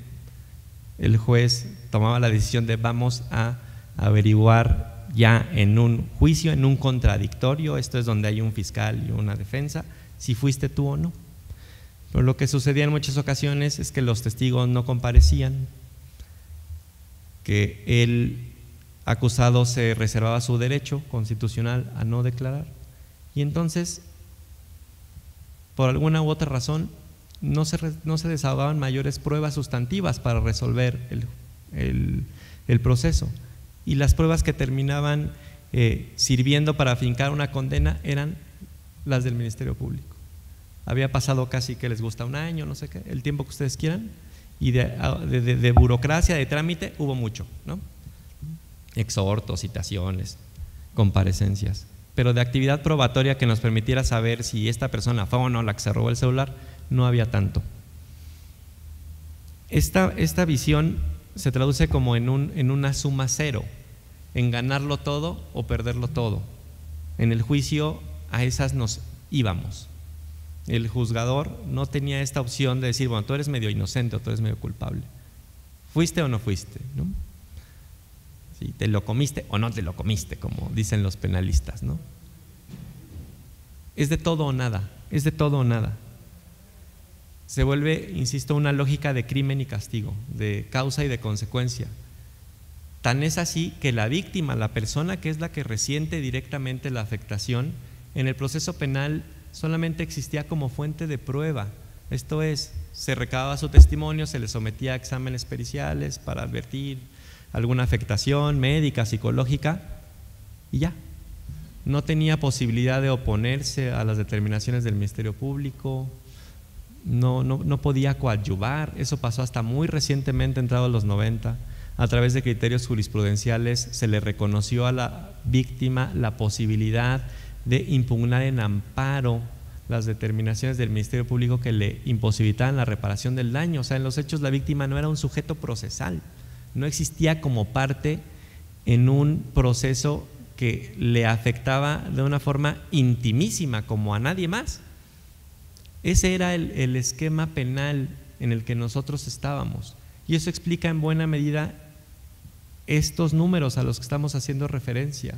el juez tomaba la decisión de vamos a averiguar ya en un juicio, en un contradictorio, esto es donde hay un fiscal y una defensa, si fuiste tú o no. Pero lo que sucedía en muchas ocasiones es que los testigos no comparecían, que el acusado se reservaba su derecho constitucional a no declarar, y entonces por alguna u otra razón no se desahogaban mayores pruebas sustantivas para resolver el proceso, y las pruebas que terminaban sirviendo para afincar una condena eran las del Ministerio Público. Había pasado casi, que les gusta, un año, no sé qué, el tiempo que ustedes quieran, y de burocracia, de trámite, hubo mucho, ¿no? Exhortos, citaciones, comparecencias, pero de actividad probatoria que nos permitiera saber si esta persona fue o no la que se robó el celular, no había tanto. Esta visión se traduce como en una suma cero, en ganarlo todo o perderlo todo. En el juicio a esas nos íbamos. El juzgador no tenía esta opción de decir, bueno, tú eres medio inocente o tú eres medio culpable. ¿Fuiste o no fuiste? ¿No? Si te lo comiste o no te lo comiste, como dicen los penalistas, ¿no? Es de todo o nada, es de todo o nada. Se vuelve, insisto, una lógica de crimen y castigo, de causa y de consecuencia. Tan es así que la víctima, la persona que es la que resiente directamente la afectación, en el proceso penal solamente existía como fuente de prueba. Esto es, se recababa su testimonio, se le sometía a exámenes periciales para advertir alguna afectación médica, psicológica, y ya. No tenía posibilidad de oponerse a las determinaciones del Ministerio Público, no podía coadyuvar. Eso pasó hasta muy recientemente, entrados los 90, a través de criterios jurisprudenciales se le reconoció a la víctima la posibilidad de impugnar en amparo las determinaciones del Ministerio Público que le imposibilitaban la reparación del daño. O sea, en los hechos la víctima no era un sujeto procesal, no existía como parte en un proceso que le afectaba de una forma intimísima como a nadie más. Ese era el esquema penal en el que nosotros estábamos, y eso explica en buena medida estos números a los que estamos haciendo referencia.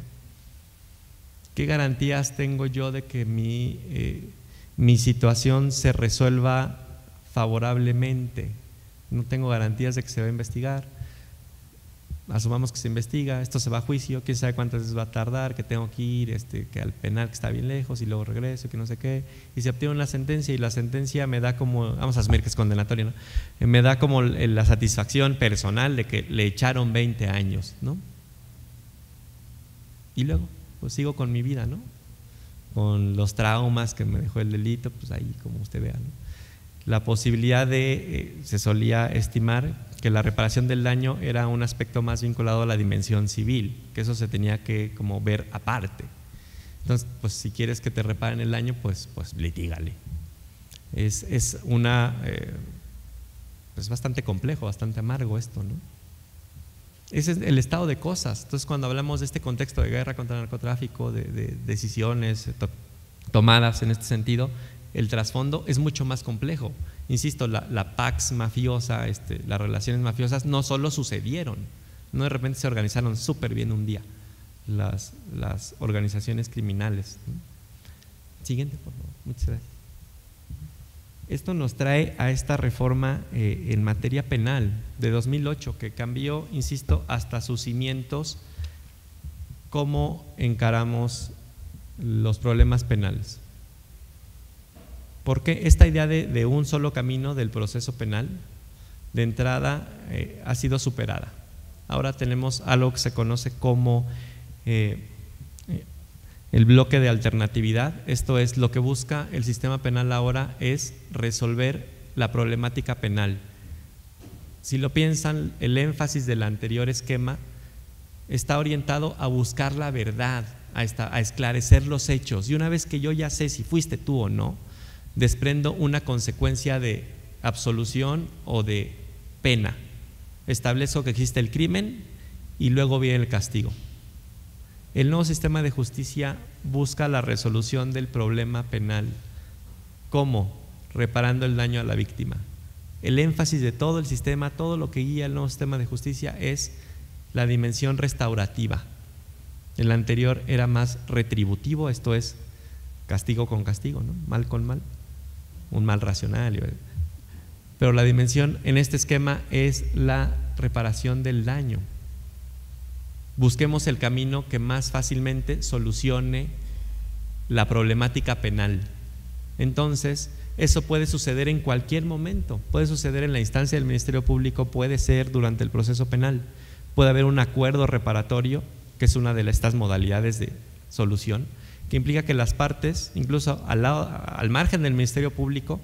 ¿Qué garantías tengo yo de que mi situación se resuelva favorablemente? No tengo garantías de que se va a investigar. Asumamos que se investiga, esto se va a juicio, quién sabe cuántas veces va a tardar, que tengo que ir que al penal que está bien lejos y luego regreso, que no sé qué, y se obtiene una sentencia, y la sentencia me da como, vamos a asumir que es condenatoria, ¿no? Me da como la satisfacción personal de que le echaron 20 años, ¿no? Y luego pues sigo con mi vida, ¿no? Con los traumas que me dejó el delito, pues ahí como usted vea, ¿no? La posibilidad se solía estimar que la reparación del daño era un aspecto más vinculado a la dimensión civil, que eso se tenía que como ver aparte. Entonces, pues si quieres que te reparen el daño, pues litígale. Es bastante complejo, bastante amargo esto, ¿no? Ese es el estado de cosas. Entonces, cuando hablamos de este contexto de guerra contra el narcotráfico, de decisiones tomadas en este sentido, el trasfondo es mucho más complejo. Insisto, la pax mafiosa, las relaciones mafiosas no solo sucedieron, no de repente se organizaron súper bien un día las organizaciones criminales. Siguiente, por favor. Muchas gracias. Esto nos trae a esta reforma en materia penal de 2008, que cambió, insisto, hasta sus cimientos cómo encaramos los problemas penales. Porque esta idea de un solo camino del proceso penal, de entrada, ha sido superada. Ahora tenemos algo que se conoce como el bloque de alternatividad. Esto es, lo que busca el sistema penal ahora es resolver la problemática penal. Si lo piensan, el énfasis del anterior esquema está orientado a buscar la verdad, a esclarecer los hechos. Y una vez que yo ya sé si fuiste tú o no, desprendo una consecuencia de absolución o de pena. Establezco que existe el crimen y luego viene el castigo. El nuevo sistema de justicia busca la resolución del problema penal. ¿Cómo? Reparando el daño a la víctima. El énfasis de todo el sistema, todo lo que guía el nuevo sistema de justicia es la dimensión restaurativa. El anterior era más retributivo, esto es castigo con castigo, ¿no? Mal con mal, un mal racional. Pero la dimensión en este esquema es la reparación del daño. Busquemos el camino que más fácilmente solucione la problemática penal. Entonces, eso puede suceder en cualquier momento, puede suceder en la instancia del Ministerio Público, puede ser durante el proceso penal, puede haber un acuerdo reparatorio, que es una de estas modalidades de solución, que implica que las partes, incluso al margen del Ministerio Público,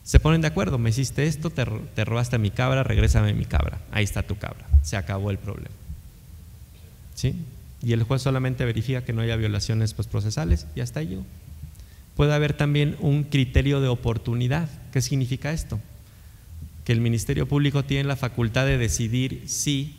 se ponen de acuerdo. Me hiciste esto, te robaste a mi cabra, regrésame mi cabra, ahí está tu cabra, se acabó el problema. ¿Sí? Y el juez solamente verifica que no haya violaciones procesales y hasta ahí llegó. Puede haber también un criterio de oportunidad. ¿Qué significa esto? Que el Ministerio Público tiene la facultad de decidir si,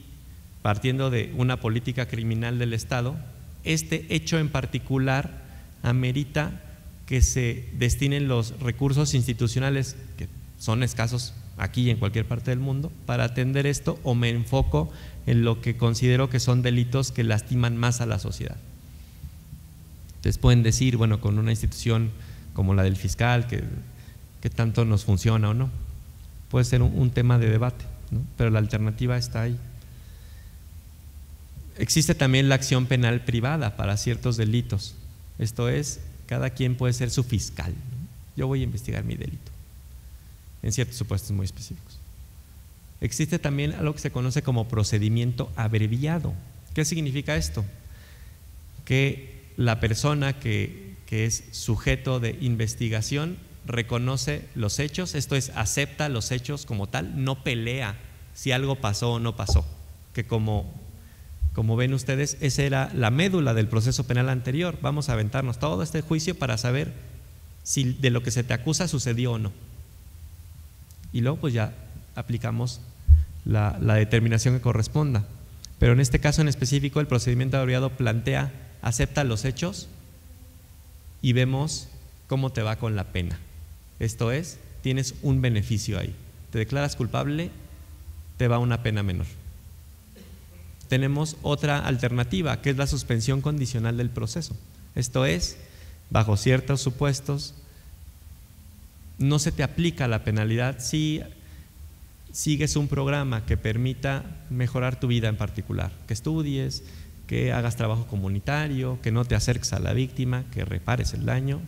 partiendo de una política criminal del Estado, este hecho en particular amerita que se destinen los recursos institucionales, que son escasos aquí y en cualquier parte del mundo, para atender esto, o me enfoco en lo que considero que son delitos que lastiman más a la sociedad. Entonces pueden decir, bueno, con una institución como la del fiscal, que tanto nos funciona o no, puede ser un tema de debate, ¿no? Pero la alternativa está ahí. Existe también la acción penal privada para ciertos delitos. Esto es, cada quien puede ser su fiscal, ¿no? Yo voy a investigar mi delito, en ciertos supuestos muy específicos. Existe también algo que se conoce como procedimiento abreviado. ¿Qué significa esto? Que la persona que es sujeto de investigación reconoce los hechos, esto es, acepta los hechos como tal, no pelea si algo pasó o no pasó, que como ven ustedes, esa era la médula del proceso penal anterior. Vamos a aventarnos todo este juicio para saber si de lo que se te acusa sucedió o no. Y luego pues ya aplicamos la determinación que corresponda. Pero en este caso en específico, el procedimiento abreviado plantea: acepta los hechos y vemos cómo te va con la pena. Esto es, tienes un beneficio ahí. Te declaras culpable, te va una pena menor. Tenemos otra alternativa, que es la suspensión condicional del proceso. Esto es, bajo ciertos supuestos, no se te aplica la penalidad si sigues un programa que permita mejorar tu vida en particular, que estudies, que hagas trabajo comunitario, que no te acerques a la víctima, que repares el daño,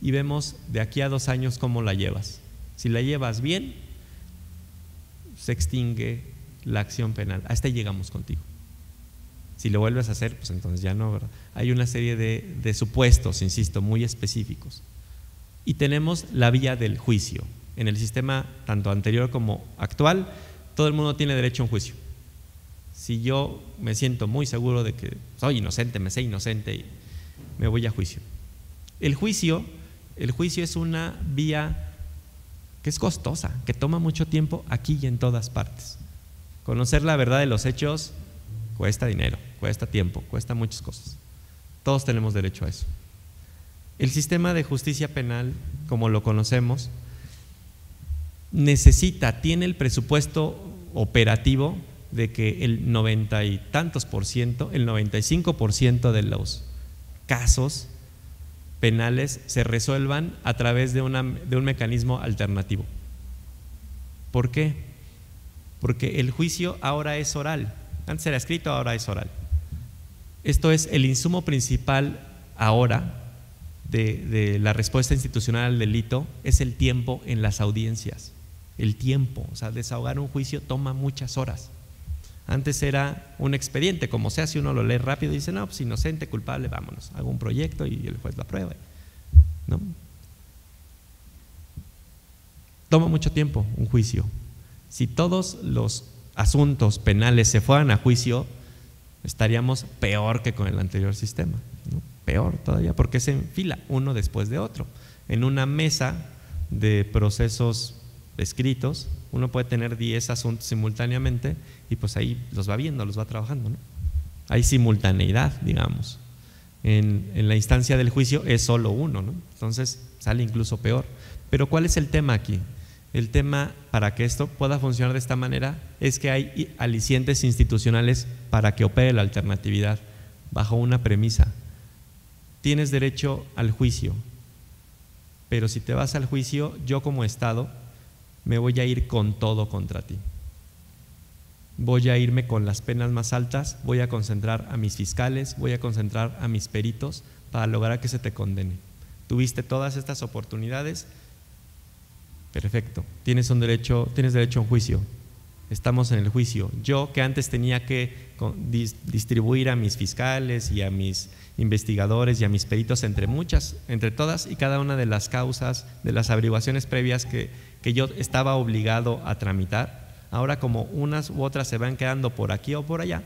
y vemos de aquí a 2 años cómo la llevas. Si la llevas bien, se extingue la acción penal. Hasta ahí llegamos contigo. Si lo vuelves a hacer, pues entonces ya no, ¿verdad? Hay una serie de supuestos, insisto, muy específicos. Y tenemos la vía del juicio. En el sistema tanto anterior como actual, todo el mundo tiene derecho a un juicio. Si yo me siento muy seguro de que soy inocente, me sé inocente, y me voy a juicio. El juicio es una vía que es costosa, que toma mucho tiempo aquí y en todas partes. Conocer la verdad de los hechos cuesta dinero, cuesta tiempo, cuesta muchas cosas. Todos tenemos derecho a eso. El sistema de justicia penal, como lo conocemos, tiene el presupuesto operativo de que el 90 y tantos por ciento, el 95% de los casos penales se resuelvan a través de un mecanismo alternativo. ¿Por qué? Porque el juicio ahora es oral. Antes era escrito, ahora es oral. Esto es el insumo principal ahora de la respuesta institucional al delito, es el tiempo en las audiencias. El tiempo, o sea, desahogar un juicio toma muchas horas. Antes era un expediente, como sea, si uno lo lee rápido y dice, no, pues inocente, culpable, vámonos, hago un proyecto y el juez lo aprueba, ¿no? Toma mucho tiempo un juicio. Si todos los asuntos penales se fueran a juicio, estaríamos peor que con el anterior sistema, ¿no? Peor todavía, porque se enfila uno después de otro. En una mesa de procesos escritos, uno puede tener 10 asuntos simultáneamente y pues ahí los va viendo, los va trabajando, ¿no? Hay simultaneidad, digamos. En la instancia del juicio es solo uno, ¿no? Entonces sale incluso peor. Pero ¿cuál es el tema aquí? El tema para que esto pueda funcionar de esta manera es que hay alicientes institucionales para que opere la alternatividad bajo una premisa. Tienes derecho al juicio, pero si te vas al juicio, yo como Estado me voy a ir con todo contra ti. Voy a irme con las penas más altas, voy a concentrar a mis fiscales, voy a concentrar a mis peritos para lograr que se te condene. Tuviste todas estas oportunidades, perfecto, tienes derecho a un juicio. Estamos en el juicio. Yo, que antes tenía que distribuir a mis fiscales y a mis investigadores y a mis peritos entre todas y cada una de las causas, de las averiguaciones previas que yo estaba obligado a tramitar, ahora como unas u otras se van quedando por aquí o por allá,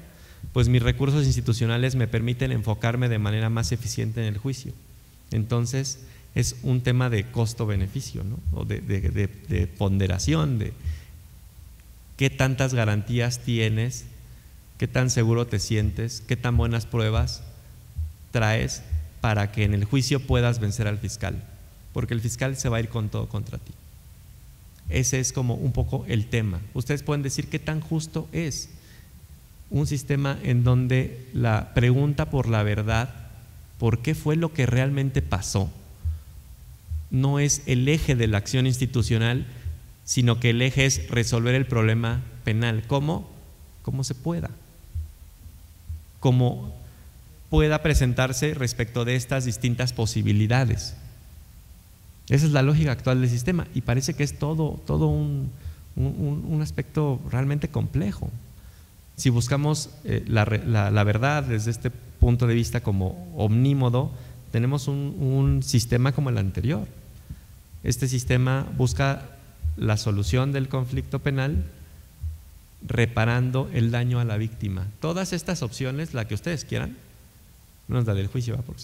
pues mis recursos institucionales me permiten enfocarme de manera más eficiente en el juicio. Entonces es un tema de costo-beneficio, ¿no? O de ponderación, de qué tantas garantías tienes, qué tan seguro te sientes, qué tan buenas pruebas traes para que en el juicio puedas vencer al fiscal, porque el fiscal se va a ir con todo contra ti. Ese es como un poco el tema. Ustedes pueden decir qué tan justo es un sistema en donde la pregunta por la verdad, por qué fue lo que realmente pasó, no es el eje de la acción institucional, sino que el eje es resolver el problema penal. ¿Cómo? Como se pueda. Como pueda presentarse respecto de estas distintas posibilidades. Esa es la lógica actual del sistema y parece que es todo un aspecto realmente complejo. Si buscamos la verdad desde este punto de vista como omnímodo, tenemos un sistema como el anterior. Este sistema busca la solución del conflicto penal reparando el daño a la víctima. Todas estas opciones, la que ustedes quieran, menos la del juicio, porque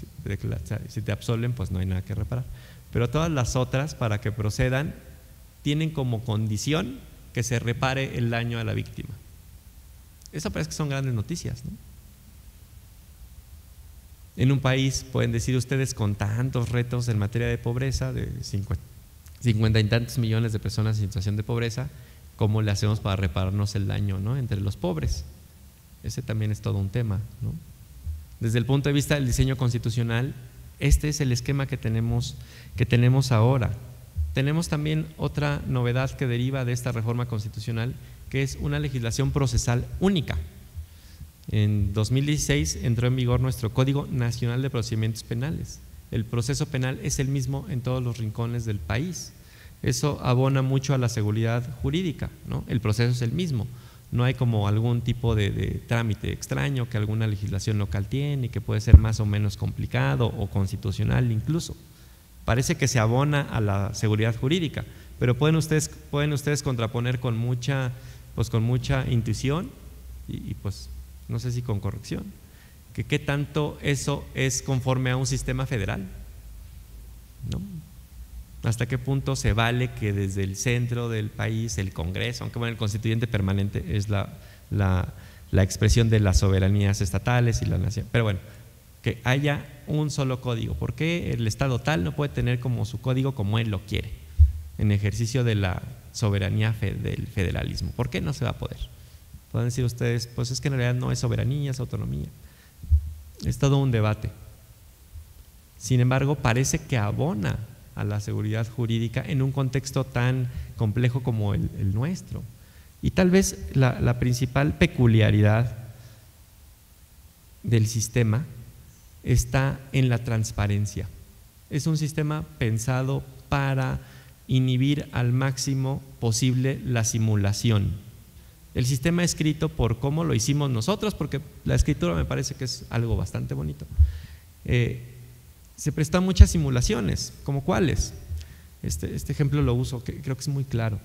si te absolven pues no hay nada que reparar, pero todas las otras para que procedan tienen como condición que se repare el daño a la víctima. Eso parece que son grandes noticias, ¿no? En un país, pueden decir ustedes, con tantos retos en materia de pobreza, de 50 y tantos millones de personas en situación de pobreza, ¿cómo le hacemos para repararnos el daño, ¿no?, entre los pobres? Ese también es todo un tema, ¿no? Desde el punto de vista del diseño constitucional, este es el esquema que tenemos ahora. Tenemos también otra novedad que deriva de esta reforma constitucional, que es una legislación procesal única. En 2016 entró en vigor nuestro Código Nacional de Procedimientos Penales. El proceso penal es el mismo en todos los rincones del país. Eso abona mucho a la seguridad jurídica, ¿no? El proceso es el mismo. No hay como algún tipo de trámite extraño que alguna legislación local tiene y que puede ser más o menos complicado o constitucional incluso. Parece que se abona a la seguridad jurídica, pero pueden ustedes contraponer con mucha intuición y pues no sé si con corrección, que qué tanto eso es conforme a un sistema federal, ¿no? Hasta qué punto se vale que desde el centro del país, el Congreso, aunque bueno, el constituyente permanente es la expresión de las soberanías estatales y la nación, pero bueno, que haya un solo código. ¿Por qué el Estado tal no puede tener como su código como él lo quiere, en ejercicio de la soberanía del federalismo? ¿Por qué no se va a poder? Pueden decir ustedes, pues es que en realidad no es soberanía, es autonomía. Es todo un debate. Sin embargo, parece que abona a la seguridad jurídica en un contexto tan complejo como el nuestro. Y tal vez la principal peculiaridad del sistema está en la transparencia. Es un sistema pensado para inhibir al máximo posible la simulación. El sistema escrito por cómo lo hicimos nosotros, porque la escritura me parece que es algo bastante bonito, se prestan muchas simulaciones, ¿como cuáles? Este ejemplo lo uso, que creo que es muy claro.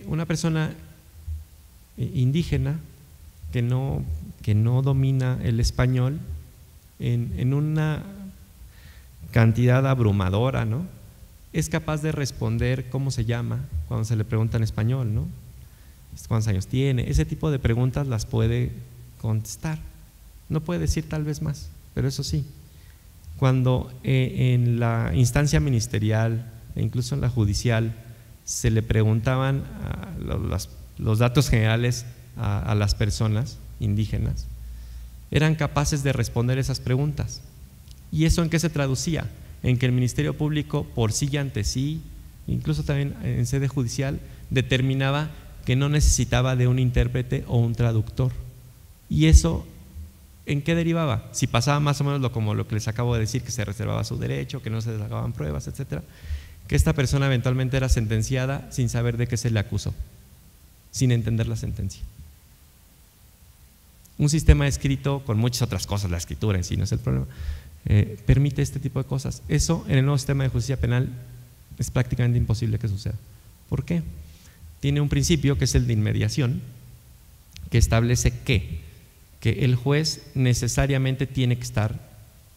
Una persona indígena que no domina el español en una cantidad abrumadora, ¿no?, es capaz de responder cómo se llama cuando se le pregunta en español, ¿no? ¿Cuántos años tiene? Ese tipo de preguntas las puede contestar. No puede decir tal vez más, pero eso sí. Cuando en la instancia ministerial e incluso en la judicial se le preguntaban los datos generales a las personas indígenas, eran capaces de responder esas preguntas. ¿Y eso en qué se traducía? En que el Ministerio Público, por sí y ante sí, incluso también en sede judicial, determinaba que no necesitaba de un intérprete o un traductor. ¿Y eso en qué derivaba? Si pasaba más o menos como lo que les acabo de decir, que se reservaba su derecho, que no se sacaban pruebas, etcétera, que esta persona eventualmente era sentenciada sin saber de qué se le acusó, sin entender la sentencia. Un sistema escrito con muchas otras cosas, la escritura en sí no es el problema, permite este tipo de cosas. Eso en el nuevo sistema de justicia penal es prácticamente imposible que suceda. ¿Por qué? Tiene un principio que es el de inmediación, que establece que el juez necesariamente tiene que estar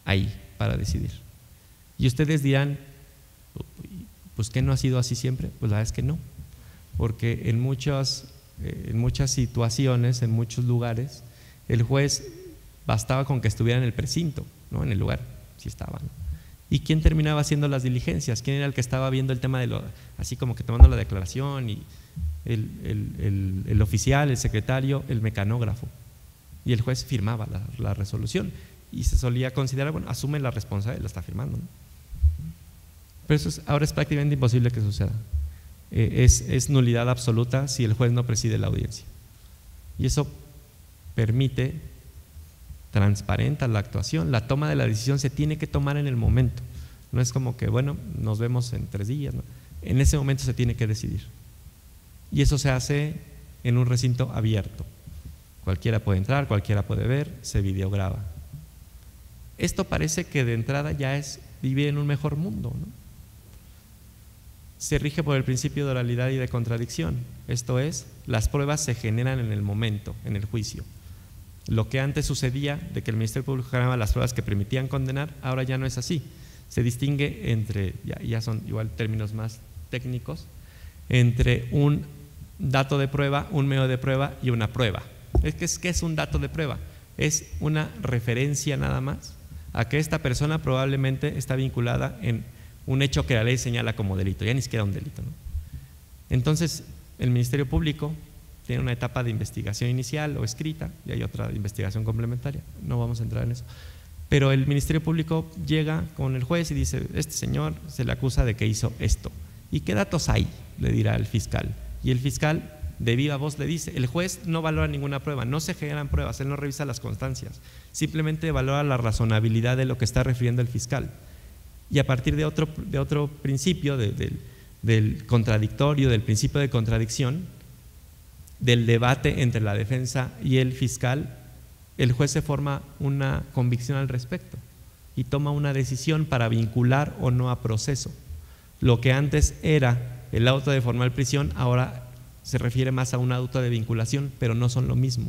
ahí para decidir. Y ustedes dirán, pues ¿qué no ha sido así siempre? Pues la verdad es que no, porque en muchas situaciones, en muchos lugares, el juez bastaba con que estuviera en el precinto, ¿no?, en el lugar, sí estaba, ¿no? ¿Y quién terminaba haciendo las diligencias? ¿Quién era el que estaba viendo el tema así como que tomando la declaración? Y el oficial, el secretario, el mecanógrafo. Y el juez firmaba la resolución y se solía considerar, bueno, asume la responsabilidad, la está firmando, ¿no? Pero eso ahora es prácticamente imposible que suceda. Es nulidad absoluta si el juez no preside la audiencia. Y eso permite, transparenta la actuación. La toma de la decisión se tiene que tomar en el momento. No es como que, bueno, nos vemos en 3 días, ¿no? En ese momento se tiene que decidir. Y eso se hace en un recinto abierto. Cualquiera puede entrar, cualquiera puede ver, se videograba. Esto parece que de entrada ya es vivir en un mejor mundo, ¿no? Se rige por el principio de oralidad y de contradicción. Esto es, las pruebas se generan en el momento, en el juicio. Lo que antes sucedía de que el Ministerio Público generaba las pruebas que permitían condenar, ahora ya no es así. Se distingue entre, ya son igual términos más técnicos, entre un dato de prueba, un medio de prueba y una prueba. ¿Qué es un dato de prueba? Es una referencia nada más a que esta persona probablemente está vinculada en un hecho que la ley señala como delito, ya ni siquiera un delito, ¿no? Entonces, el Ministerio Público tiene una etapa de investigación inicial o escrita y hay otra de investigación complementaria, no vamos a entrar en eso. Pero el Ministerio Público llega con el juez y dice, este señor se le acusa de que hizo esto. ¿Y qué datos hay?, le dirá el fiscal. Y el fiscal de viva voz le dice, el juez no valora ninguna prueba, no se generan pruebas, él no revisa las constancias, simplemente valora la razonabilidad de lo que está refiriendo el fiscal. Y a partir de otro principio, del contradictorio, del principio de contradicción, del debate entre la defensa y el fiscal, el juez se forma una convicción al respecto y toma una decisión para vincular o no a proceso. Lo que antes era el auto de formal prisión, ahora se refiere más a un auto de vinculación, pero no son lo mismo.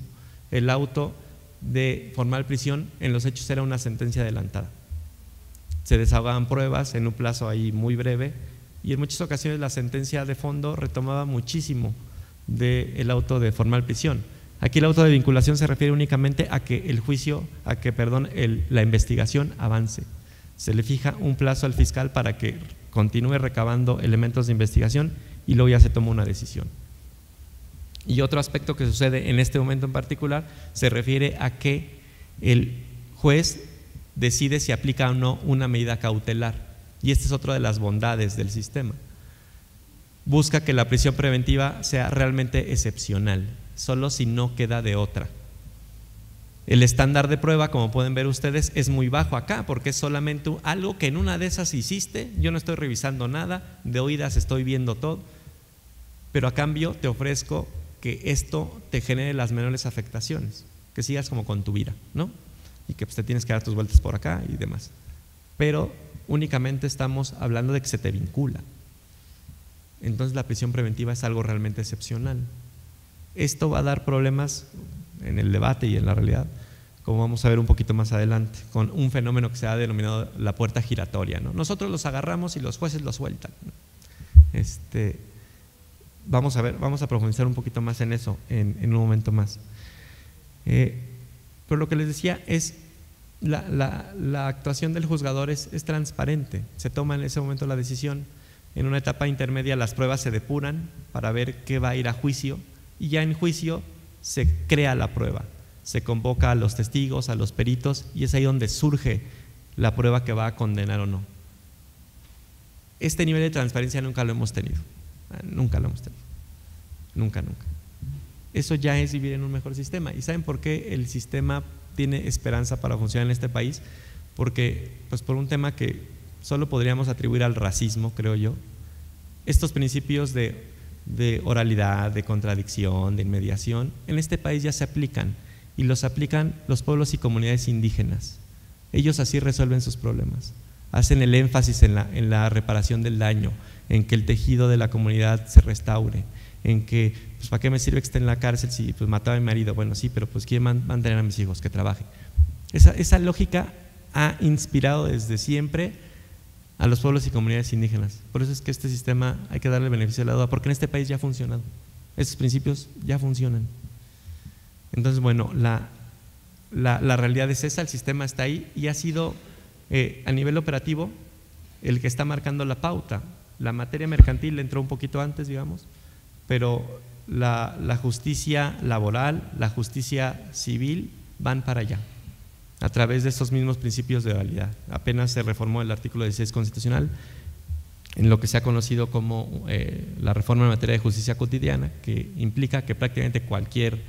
El auto de formal prisión en los hechos era una sentencia adelantada. Se desahogaban pruebas en un plazo ahí muy breve y en muchas ocasiones la sentencia de fondo retomaba muchísimo del auto de formal prisión. Aquí el auto de vinculación se refiere únicamente a que la investigación avance. Se le fija un plazo al fiscal para que continúe recabando elementos de investigación y luego ya se toma una decisión. Y otro aspecto que sucede en este momento en particular se refiere a que el juez decide si aplica o no una medida cautelar, y esta es otra de las bondades del sistema. Busca que la prisión preventiva sea realmente excepcional, solo si no queda de otra. El estándar de prueba, como pueden ver ustedes, es muy bajo acá, porque es solamente algo que en una de esas hiciste. Yo no estoy revisando nada, de oídas estoy viendo todo, pero a cambio te ofrezco que esto te genere las menores afectaciones, que sigas como con tu vida, ¿no? Y que pues te tienes que dar tus vueltas por acá y demás. Pero únicamente estamos hablando de que se te vincula. Entonces la prisión preventiva es algo realmente excepcional. Esto va a dar problemas en el debate y en la realidad, como vamos a ver un poquito más adelante, con un fenómeno que se ha denominado la puerta giratoria, ¿no? Nosotros los agarramos y los jueces los sueltan, ¿no? Vamos a profundizar un poquito más en eso en un momento más. Pero lo que les decía es la actuación del juzgador es transparente, se toma en ese momento la decisión. En una etapa intermedia las pruebas se depuran para ver qué va a ir a juicio, y ya en juicio se crea la prueba, se convoca a los testigos, a los peritos, y es ahí donde surge la prueba que va a condenar o no. Este nivel de transparencia nunca lo hemos tenido, nunca. Eso ya es vivir en un mejor sistema. ¿Y saben por qué el sistema tiene esperanza para funcionar en este país? Porque, pues, por un tema que solo podríamos atribuir al racismo, creo yo, estos principios de oralidad, de contradicción, de inmediación, en este país ya se aplican, y los aplican los pueblos y comunidades indígenas. Ellos así resuelven sus problemas, hacen el énfasis en la reparación del daño, en que el tejido de la comunidad se restaure, en que, pues, ¿para qué me sirve que esté en la cárcel si pues mataba a mi marido? Bueno, sí, pero pues quiero mantener a mis hijos, que trabaje. Esa lógica ha inspirado desde siempre a los pueblos y comunidades indígenas. Por eso es que este sistema hay que darle el beneficio de la duda, porque en este país ya ha funcionado, estos principios ya funcionan. Entonces, bueno, la realidad es esa, el sistema está ahí y ha sido a nivel operativo el que está marcando la pauta. La materia mercantil entró un poquito antes, digamos, pero la justicia laboral, la justicia civil van para allá, a través de estos mismos principios de oralidad. Apenas se reformó el artículo 16 constitucional en lo que se ha conocido como la reforma en materia de justicia cotidiana, que implica que prácticamente cualquier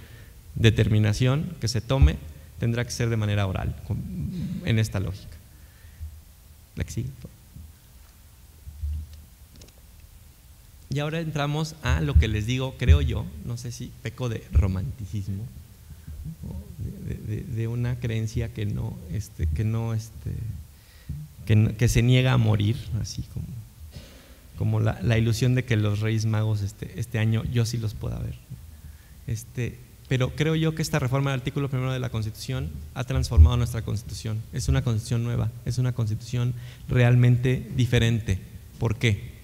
determinación que se tome tendrá que ser de manera oral, en esta lógica. La que sigue. Y ahora entramos a lo que les digo, creo yo, no sé si peco de romanticismo, de una creencia que se niega a morir, así como la ilusión de que los Reyes Magos este año yo sí los pueda ver. Pero creo yo que esta reforma del artículo 1 de la Constitución ha transformado nuestra Constitución. Es una Constitución nueva, es una Constitución realmente diferente. ¿Por qué?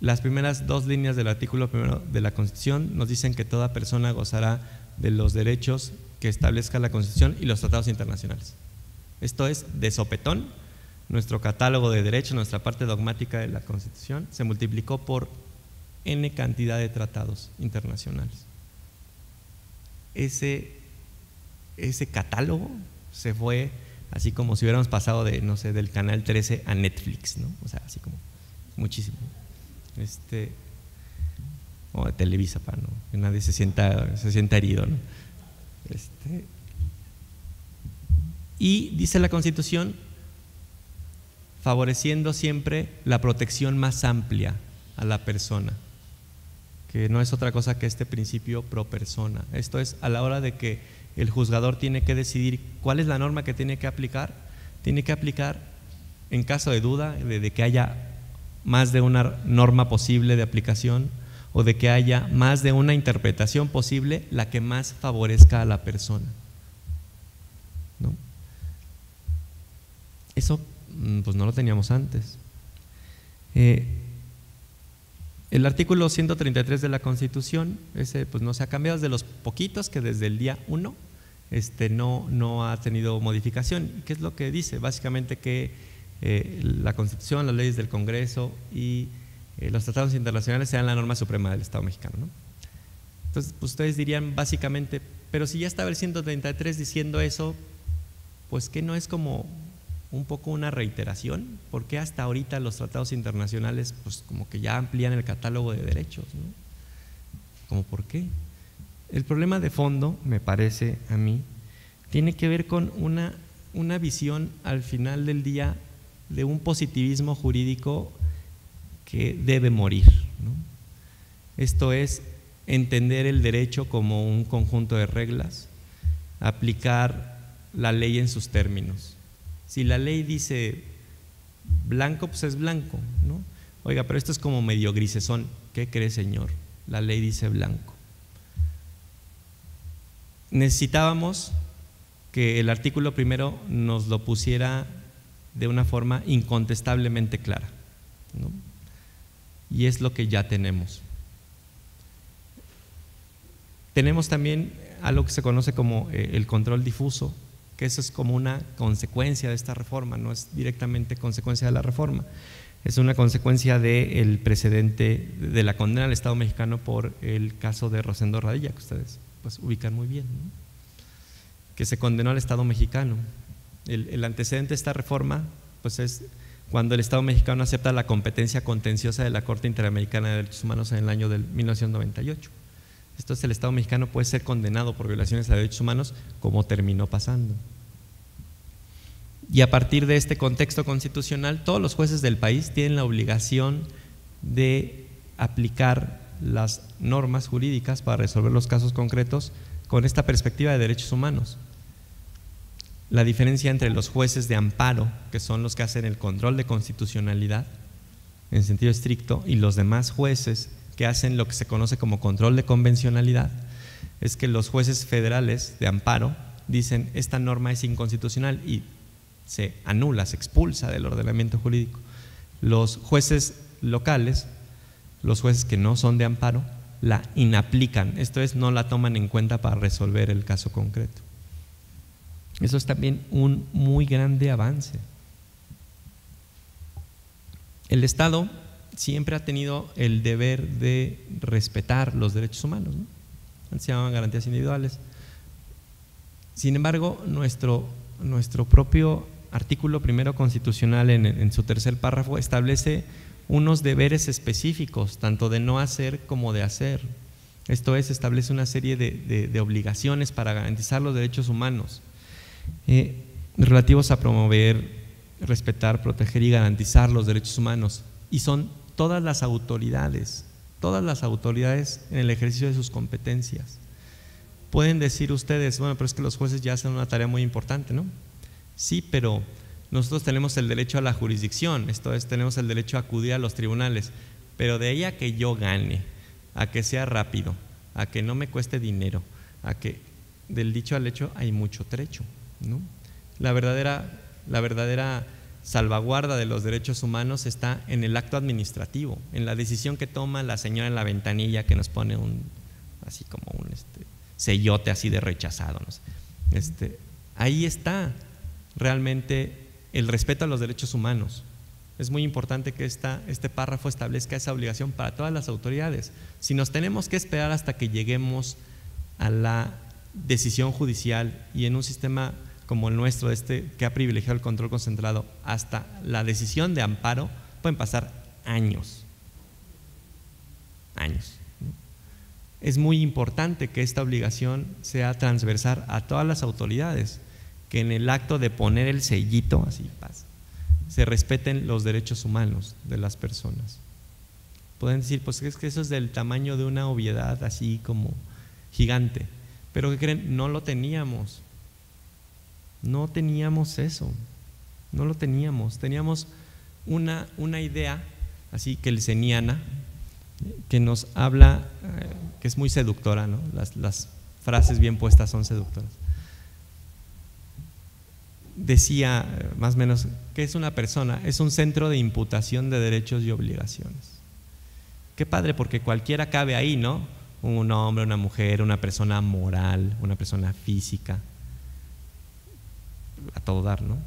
Las primeras dos líneas del artículo 1 de la Constitución nos dicen que toda persona gozará de los derechos que establezca la Constitución y los tratados internacionales. Esto es, de sopetón, nuestro catálogo de derechos, nuestra parte dogmática de la Constitución se multiplicó por N cantidad de tratados internacionales. Ese catálogo se fue así como si hubiéramos pasado de, no sé, del canal 13 a Netflix, ¿no? O sea, así como muchísimo. O de Televisa, para no que nadie se sienta herido, ¿no? Y dice la Constitución, favoreciendo siempre la protección más amplia a la persona, que no es otra cosa que este principio pro persona. Esto es, a la hora de que el juzgador tiene que decidir cuál es la norma que tiene que aplicar en caso de duda de que haya más de una norma posible de aplicación o de que haya más de una interpretación posible, la que más favorezca a la persona, ¿no? Eso pues no lo teníamos antes. El artículo 133 de la Constitución, ese pues no se ha cambiado, es de los poquitos que desde el día 1 no ha tenido modificación. ¿Qué es lo que dice? Básicamente que la Constitución, las leyes del Congreso y los tratados internacionales sean la norma suprema del Estado mexicano, ¿no? Entonces, pues ustedes dirían básicamente, pero si ya estaba el 133 diciendo eso, pues que no es como un poco una reiteración, porque hasta ahorita los tratados internacionales pues como que ya amplían el catálogo de derechos, ¿no? ¿Cómo por qué? El problema de fondo, me parece a mí, tiene que ver con una visión al final del día de un positivismo jurídico que debe morir, ¿no? Esto es entender el derecho como un conjunto de reglas, aplicar la ley en sus términos. Si la ley dice blanco, pues es blanco, ¿no? Oiga, pero esto es como medio grisesón. ¿Qué cree, señor? La ley dice blanco. Necesitábamos que el artículo primero nos lo pusiera de una forma incontestablemente clara, ¿no? Y es lo que ya tenemos. Tenemos también algo que se conoce como el control difuso, que eso es como una consecuencia de esta reforma, no es directamente consecuencia de la reforma, es una consecuencia del precedente de la condena al Estado mexicano por el caso de Rosendo Radilla, que ustedes pues ubican muy bien, ¿no? Que se condenó al Estado mexicano. El antecedente de esta reforma pues es cuando el Estado mexicano acepta la competencia contenciosa de la Corte Interamericana de Derechos Humanos en el año del 1998. Entonces el Estado mexicano puede ser condenado por violaciones a derechos humanos, como terminó pasando. Y a partir de este contexto constitucional, todos los jueces del país tienen la obligación de aplicar las normas jurídicas para resolver los casos concretos con esta perspectiva de derechos humanos. La diferencia entre los jueces de amparo, que son los que hacen el control de constitucionalidad en sentido estricto, y los demás jueces que hacen lo que se conoce como control de convencionalidad, es que los jueces federales de amparo dicen esta norma es inconstitucional y se anula, se expulsa del ordenamiento jurídico. Los jueces locales, los jueces que no son de amparo, la inaplican, esto es, no la toman en cuenta para resolver el caso concreto. Eso es también un muy grande avance. El Estado siempre ha tenido el deber de respetar los derechos humanos, ¿no? Antes se llamaban garantías individuales. Sin embargo, nuestro propio artículo primero constitucional en su tercer párrafo establece unos deberes específicos, tanto de no hacer como de hacer. Esto es, establece una serie de obligaciones para garantizar los derechos humanos, relativos a promover, respetar, proteger y garantizar los derechos humanos. Y son todas las autoridades en el ejercicio de sus competencias. Pueden decir ustedes, bueno, pero es que los jueces ya hacen una tarea muy importante, ¿no? Sí, pero nosotros tenemos el derecho a la jurisdicción, esto es, tenemos el derecho a acudir a los tribunales, pero de ahí a que yo gane, a que sea rápido, a que no me cueste dinero, a que del dicho al hecho hay mucho trecho, ¿no? La verdadera salvaguarda de los derechos humanos está en el acto administrativo, en la decisión que toma la señora en la ventanilla que nos pone así como un sellote así de rechazado, no sé. Ahí está realmente el respeto a los derechos humanos. Es muy importante que este párrafo establezca esa obligación para todas las autoridades. Si nos tenemos que esperar hasta que lleguemos a la decisión judicial y en un sistema como el nuestro, que ha privilegiado el control concentrado, hasta la decisión de amparo, pueden pasar años. ¿No? Es muy importante que esta obligación sea transversal a todas las autoridades, que en el acto de poner el sellito, así pasa, se respeten los derechos humanos de las personas. Pueden decir, pues es que eso es del tamaño de una obviedad así como gigante, pero ¿qué creen? No lo teníamos. No teníamos eso, no lo teníamos. Teníamos una idea así kelseniana que nos habla, que es muy seductora, ¿no? Las frases bien puestas son seductoras. Decía más o menos que es una persona, es un centro de imputación de derechos y obligaciones. Qué padre, porque cualquiera cabe ahí, ¿no? Un hombre, una mujer, una persona moral, una persona física, a todo dar, ¿no?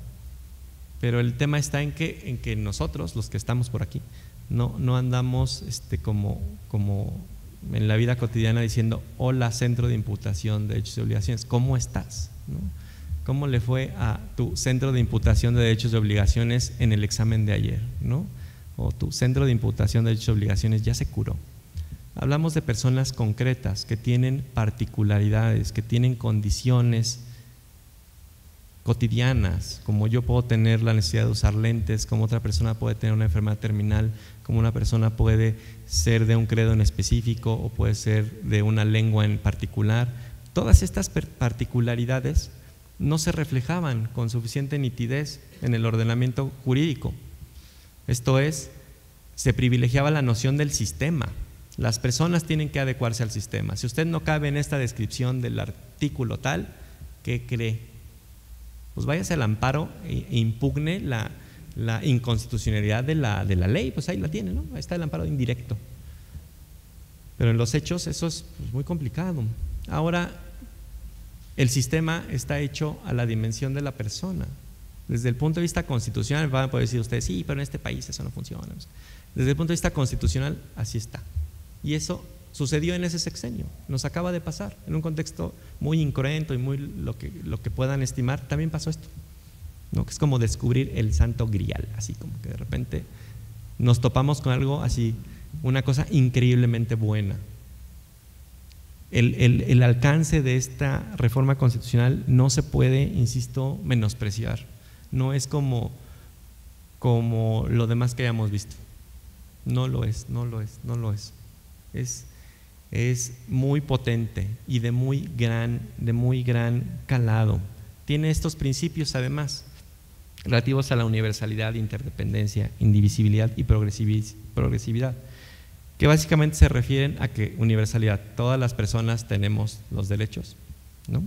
Pero el tema está en que nosotros, los que estamos por aquí, no andamos como en la vida cotidiana diciendo hola, centro de imputación de derechos y obligaciones, ¿cómo estás? ¿No? ¿Cómo le fue a tu centro de imputación de derechos y obligaciones en el examen de ayer? ¿No? O tu centro de imputación de derechos y obligaciones ya se curó. Hablamos de personas concretas que tienen particularidades, que tienen condiciones cotidianas, como yo puedo tener la necesidad de usar lentes, como otra persona puede tener una enfermedad terminal, como una persona puede ser de un credo en específico o puede ser de una lengua en particular. Todas estas particularidades no se reflejaban con suficiente nitidez en el ordenamiento jurídico. Esto es, se privilegiaba la noción del sistema. Las personas tienen que adecuarse al sistema. Si usted no cabe en esta descripción del artículo tal, ¿qué cree? Pues váyase al amparo e impugne la inconstitucionalidad de la ley, pues ahí la tiene, ¿no? Ahí está el amparo indirecto. Pero en los hechos eso es muy complicado. Ahora, el sistema está hecho a la dimensión de la persona. Desde el punto de vista constitucional, van a poder decir ustedes, sí, pero en este país eso no funciona. Desde el punto de vista constitucional, así está. Y eso sucedió en ese sexenio, nos acaba de pasar, en un contexto muy incruento y muy lo que puedan estimar, también pasó esto, ¿no? Que es como descubrir el santo grial, así como que de repente nos topamos con algo así, una cosa increíblemente buena. El alcance de esta reforma constitucional no se puede, insisto, menospreciar. No es como lo demás que hayamos visto. No lo es. Es muy potente y de muy gran calado. Tiene estos principios además relativos a la universalidad, interdependencia, indivisibilidad y progresividad, que básicamente se refieren a que universalidad, todas las personas tenemos los derechos, ¿no?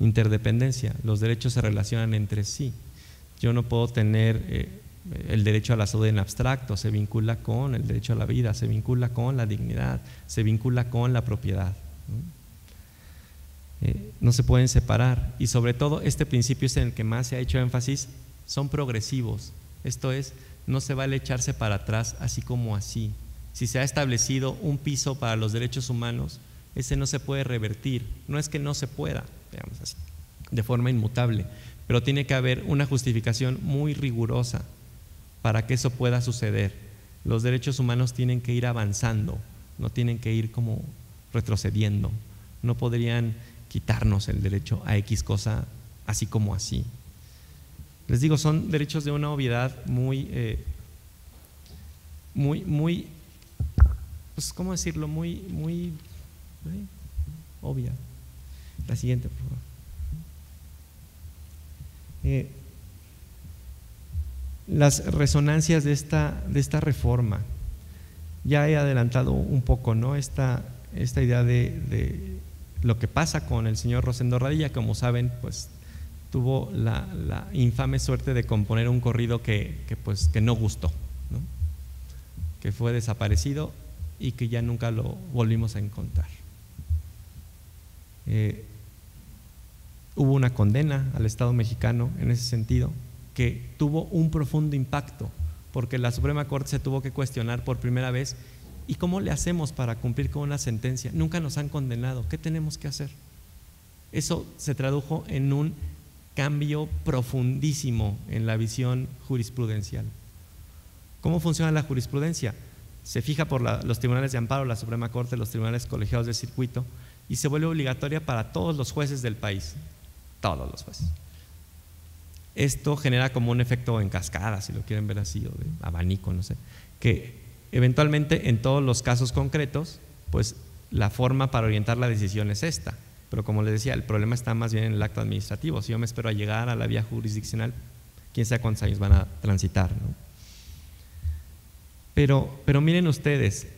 Interdependencia, los derechos se relacionan entre sí. Yo no puedo tener el derecho a la salud en abstracto, se vincula con el derecho a la vida, se vincula con la dignidad, se vincula con la propiedad, ¿no? No se pueden separar, y sobre todo este principio es en el que más se ha hecho énfasis, son progresivos. Esto es, no se vale echarse para atrás así como así. Si se ha establecido un piso para los derechos humanos, ese no se puede revertir. No es que no se pueda, digamos así, de forma inmutable, pero tiene que haber una justificación muy rigurosa para que eso pueda suceder. Los derechos humanos tienen que ir avanzando, no tienen que ir como retrocediendo. No podrían quitarnos el derecho a X cosa así como así. Les digo, son derechos de una obviedad muy, pues, ¿cómo decirlo? Muy obvia. La siguiente, por favor. Las resonancias de esta reforma, ya he adelantado un poco, ¿no? Esta idea de lo que pasa con el señor Rosendo Radilla. Como saben, pues tuvo la infame suerte de componer un corrido que no gustó, ¿no? Que fue desaparecido y que ya nunca lo volvimos a encontrar. Hubo una condena al Estado mexicano en ese sentido, que tuvo un profundo impacto, porque la Suprema Corte se tuvo que cuestionar por primera vez: ¿y cómo le hacemos para cumplir con una sentencia? Nunca nos han condenado, ¿qué tenemos que hacer? Eso se tradujo en un cambio profundísimo en la visión jurisprudencial. ¿Cómo funciona la jurisprudencia? Se fija por los tribunales de amparo, la Suprema Corte, los tribunales colegiados de circuito, y se vuelve obligatoria para todos los jueces del país, todos los jueces. Esto genera como un efecto en cascada, si lo quieren ver así, o de abanico, no sé, que eventualmente en todos los casos concretos, pues la forma para orientar la decisión es esta. Pero como les decía, el problema está más bien en el acto administrativo. Si yo me espero a llegar a la vía jurisdiccional, quién sabe cuántos años van a transitar, ¿no? Pero miren ustedes,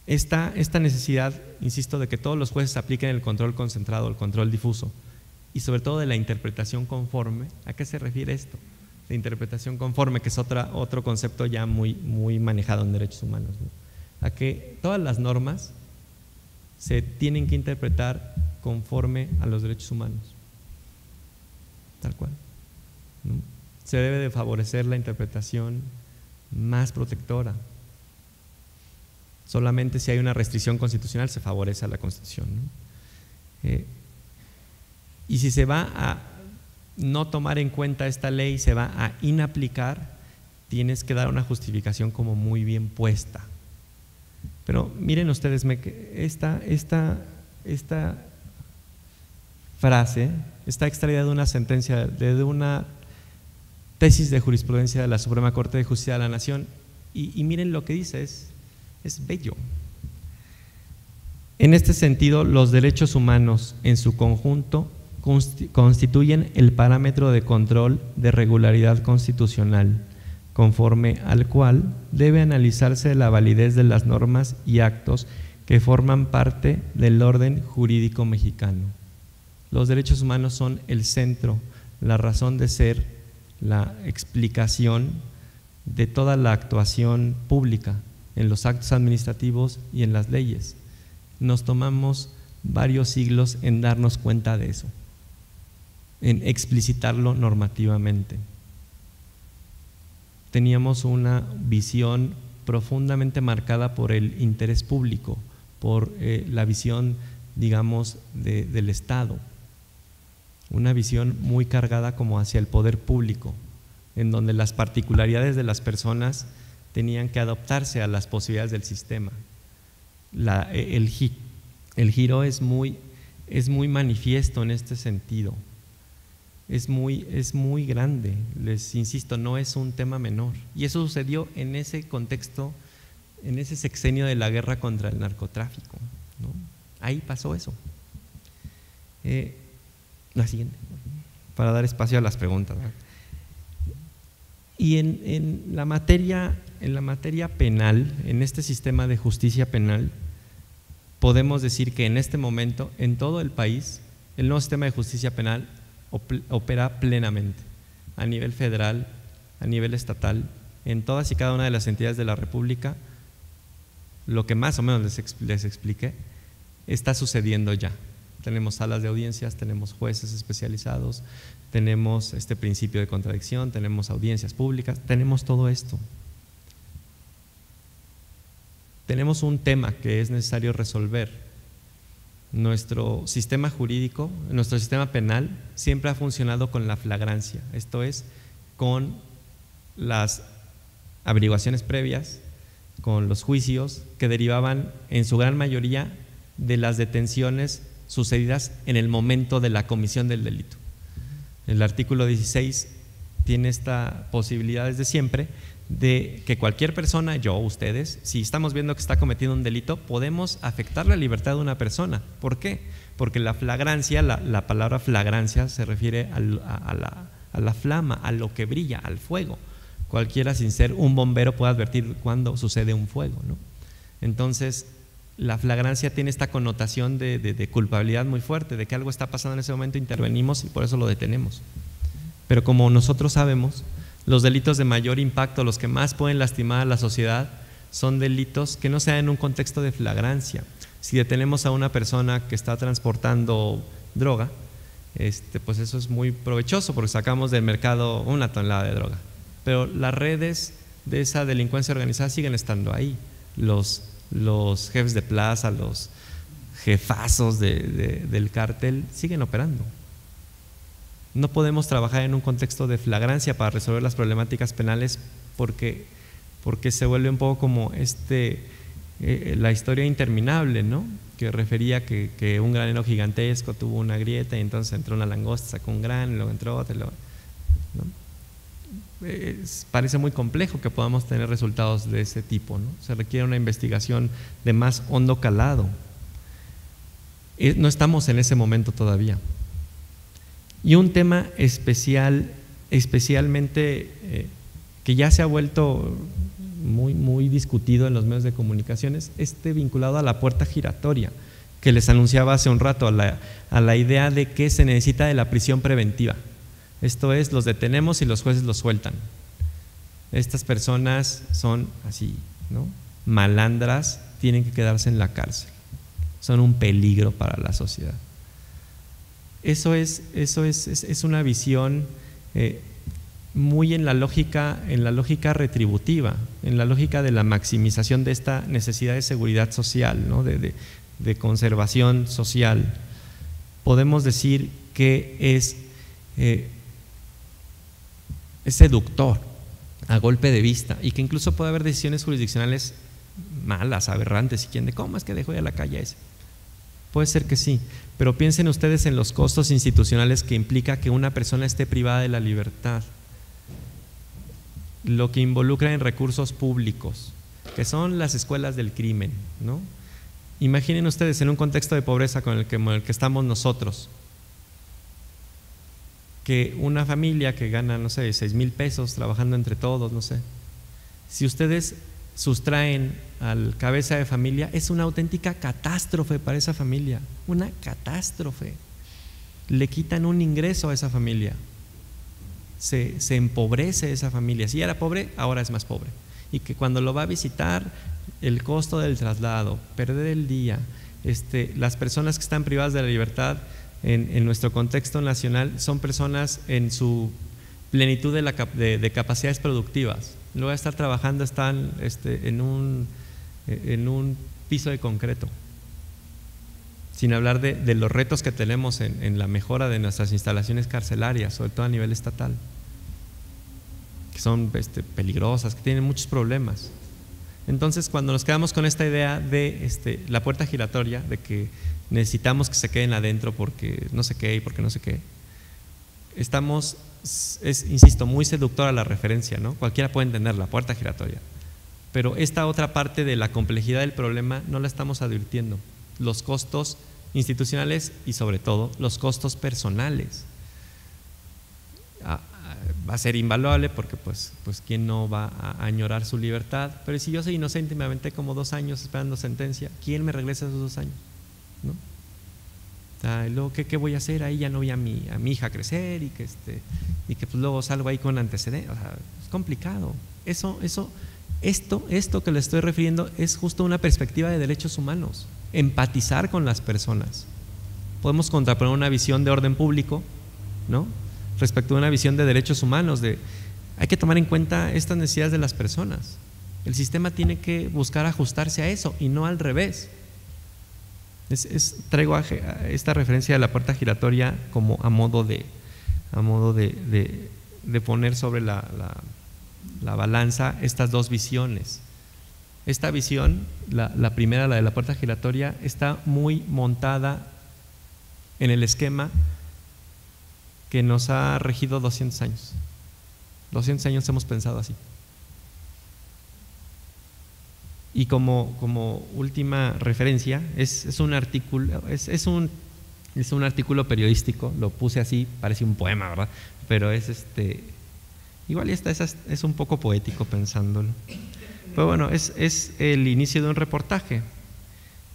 esta necesidad, insisto, de que todos los jueces apliquen el control concentrado, el control difuso, y sobre todo de la interpretación conforme. ¿A qué se refiere esto? La interpretación conforme, que es otro concepto ya muy manejado en derechos humanos, ¿no? A que todas las normas se tienen que interpretar conforme a los derechos humanos, tal cual, ¿no? Se debe de favorecer la interpretación más protectora. Solamente si hay una restricción constitucional se favorece a la Constitución, ¿no? Y si se va a no tomar en cuenta esta ley, se va a inaplicar, tienes que dar una justificación como muy bien puesta. Pero miren ustedes, esta frase está extraída de una sentencia, de una tesis de jurisprudencia de la Suprema Corte de Justicia de la Nación, y miren lo que dice, es bello. En este sentido, los derechos humanos en su conjunto constituyen el parámetro de control de regularidad constitucional, conforme al cual debe analizarse la validez de las normas y actos que forman parte del orden jurídico mexicano. Los derechos humanos son el centro, la razón de ser, la explicación de toda la actuación pública en los actos administrativos y en las leyes. Nos tomamos varios siglos en darnos cuenta de eso, en explicitarlo normativamente. Teníamos una visión profundamente marcada por el interés público, por la visión, digamos, del Estado, una visión muy cargada como hacia el poder público, en donde las particularidades de las personas tenían que adaptarse a las posibilidades del sistema. El giro es muy manifiesto en este sentido. Es muy grande, les insisto, no es un tema menor. Y eso sucedió en ese contexto, en ese sexenio de la guerra contra el narcotráfico, ¿no? Ahí pasó eso. La siguiente, para dar espacio a las preguntas, ¿verdad? Y en la materia penal, en este sistema de justicia penal, podemos decir que en este momento, en todo el país, el nuevo sistema de justicia penal opera plenamente, a nivel federal, a nivel estatal, en todas y cada una de las entidades de la República. Lo que más o menos les expliqué está sucediendo ya. Tenemos salas de audiencias, tenemos jueces especializados, tenemos este principio de contradicción, tenemos audiencias públicas, tenemos todo esto. Tenemos un tema que es necesario resolver. Nuestro sistema jurídico, nuestro sistema penal siempre ha funcionado con la flagrancia, esto es, con las averiguaciones previas, con los juicios que derivaban en su gran mayoría de las detenciones sucedidas en el momento de la comisión del delito. El artículo 16 tiene esta posibilidad desde siempre de que cualquier persona, yo, ustedes, si estamos viendo que está cometiendo un delito, podemos afectar la libertad de una persona. ¿Por qué? Porque la flagrancia, la palabra flagrancia se refiere a la flama, a lo que brilla, al fuego. Cualquiera sin ser un bombero puede advertir cuando sucede un fuego, ¿no? Entonces, la flagrancia tiene esta connotación de culpabilidad muy fuerte, de que algo está pasando en ese momento, intervenimos y por eso lo detenemos. Pero como nosotros sabemos, los delitos de mayor impacto, los que más pueden lastimar a la sociedad, son delitos que no se dan en un contexto de flagrancia. Si detenemos a una persona que está transportando droga, pues eso es muy provechoso porque sacamos del mercado 1 tonelada de droga. Pero las redes de esa delincuencia organizada siguen estando ahí. Los jefes de plaza, los jefazos del cártel siguen operando. No podemos trabajar en un contexto de flagrancia para resolver las problemáticas penales porque se vuelve un poco como la historia interminable, ¿no? Que refería que un granero gigantesco tuvo una grieta y entonces entró una langosta, sacó un grano, y luego entró otro, ¿no? Parece muy complejo que podamos tener resultados de ese tipo, ¿no? Se requiere una investigación de más hondo calado. No estamos en ese momento todavía. Y un tema especialmente que ya se ha vuelto muy discutido en los medios de comunicaciones, vinculado a la puerta giratoria, que les anunciaba hace un rato, a la idea de que se necesita de la prisión preventiva. Esto es, los detenemos y los jueces los sueltan. Estas personas son así, ¿no? Malandras, tienen que quedarse en la cárcel. Son un peligro para la sociedad. Eso es una visión muy en la lógica retributiva, en la lógica de la maximización de esta necesidad de seguridad social, ¿no? de conservación social. Podemos decir que es seductor a golpe de vista y que incluso puede haber decisiones jurisdiccionales malas, aberrantes, y quién de cómo es que dejó ya la calle ese. Puede ser que sí, pero piensen ustedes en los costos institucionales que implica que una persona esté privada de la libertad, lo que involucra en recursos públicos, que son las escuelas del crimen, ¿no? Imaginen ustedes en un contexto de pobreza con el que estamos nosotros, que una familia que gana, no sé, 6,000 pesos trabajando entre todos, no sé, si ustedes sustraen al cabeza de familia, es una auténtica catástrofe para esa familia, una catástrofe. Le quitan un ingreso a esa familia, se empobrece esa familia. Si era pobre, ahora es más pobre. Y que cuando lo va a visitar, el costo del traslado, perder el día, las personas que están privadas de la libertad en nuestro contexto nacional son personas en su plenitud de capacidades productivas. Luego de estar trabajando están en un piso de concreto, sin hablar de los retos que tenemos en la mejora de nuestras instalaciones carcelarias, sobre todo a nivel estatal, que son peligrosas, que tienen muchos problemas. Entonces, cuando nos quedamos con esta idea de la puerta giratoria, de que necesitamos que se queden adentro porque no sé qué y porque no sé qué, insisto, muy seductora la referencia, ¿no? Cualquiera puede entender la puerta giratoria, pero esta otra parte de la complejidad del problema no la estamos advirtiendo. Los costos institucionales y sobre todo los costos personales. Va a ser invaluable porque pues quién no va a añorar su libertad, pero si yo soy inocente y me aventé como 2 años esperando sentencia, ¿quién me regresa esos 2 años? ¿No? Y luego, ¿qué voy a hacer? Ahí ya no vi a mi hija crecer y que pues luego salgo ahí con antecedentes. O sea, es complicado. Esto que le estoy refiriendo es justo una perspectiva de derechos humanos, empatizar con las personas. Podemos contraponer una visión de orden público, ¿no?, respecto a una visión de derechos humanos, hay que tomar en cuenta estas necesidades de las personas. El sistema tiene que buscar ajustarse a eso y no al revés. Traigo esta referencia de la puerta giratoria como a modo de poner sobre la balanza estas dos visiones. Esta visión, la primera, la de la puerta giratoria, está muy montada en el esquema que nos ha regido 200 años. 200 años hemos pensado así. Y como última referencia, es un artículo periodístico, lo puse así, parece un poema, ¿verdad? Pero igual es un poco poético pensándolo. Pero bueno, es el inicio de un reportaje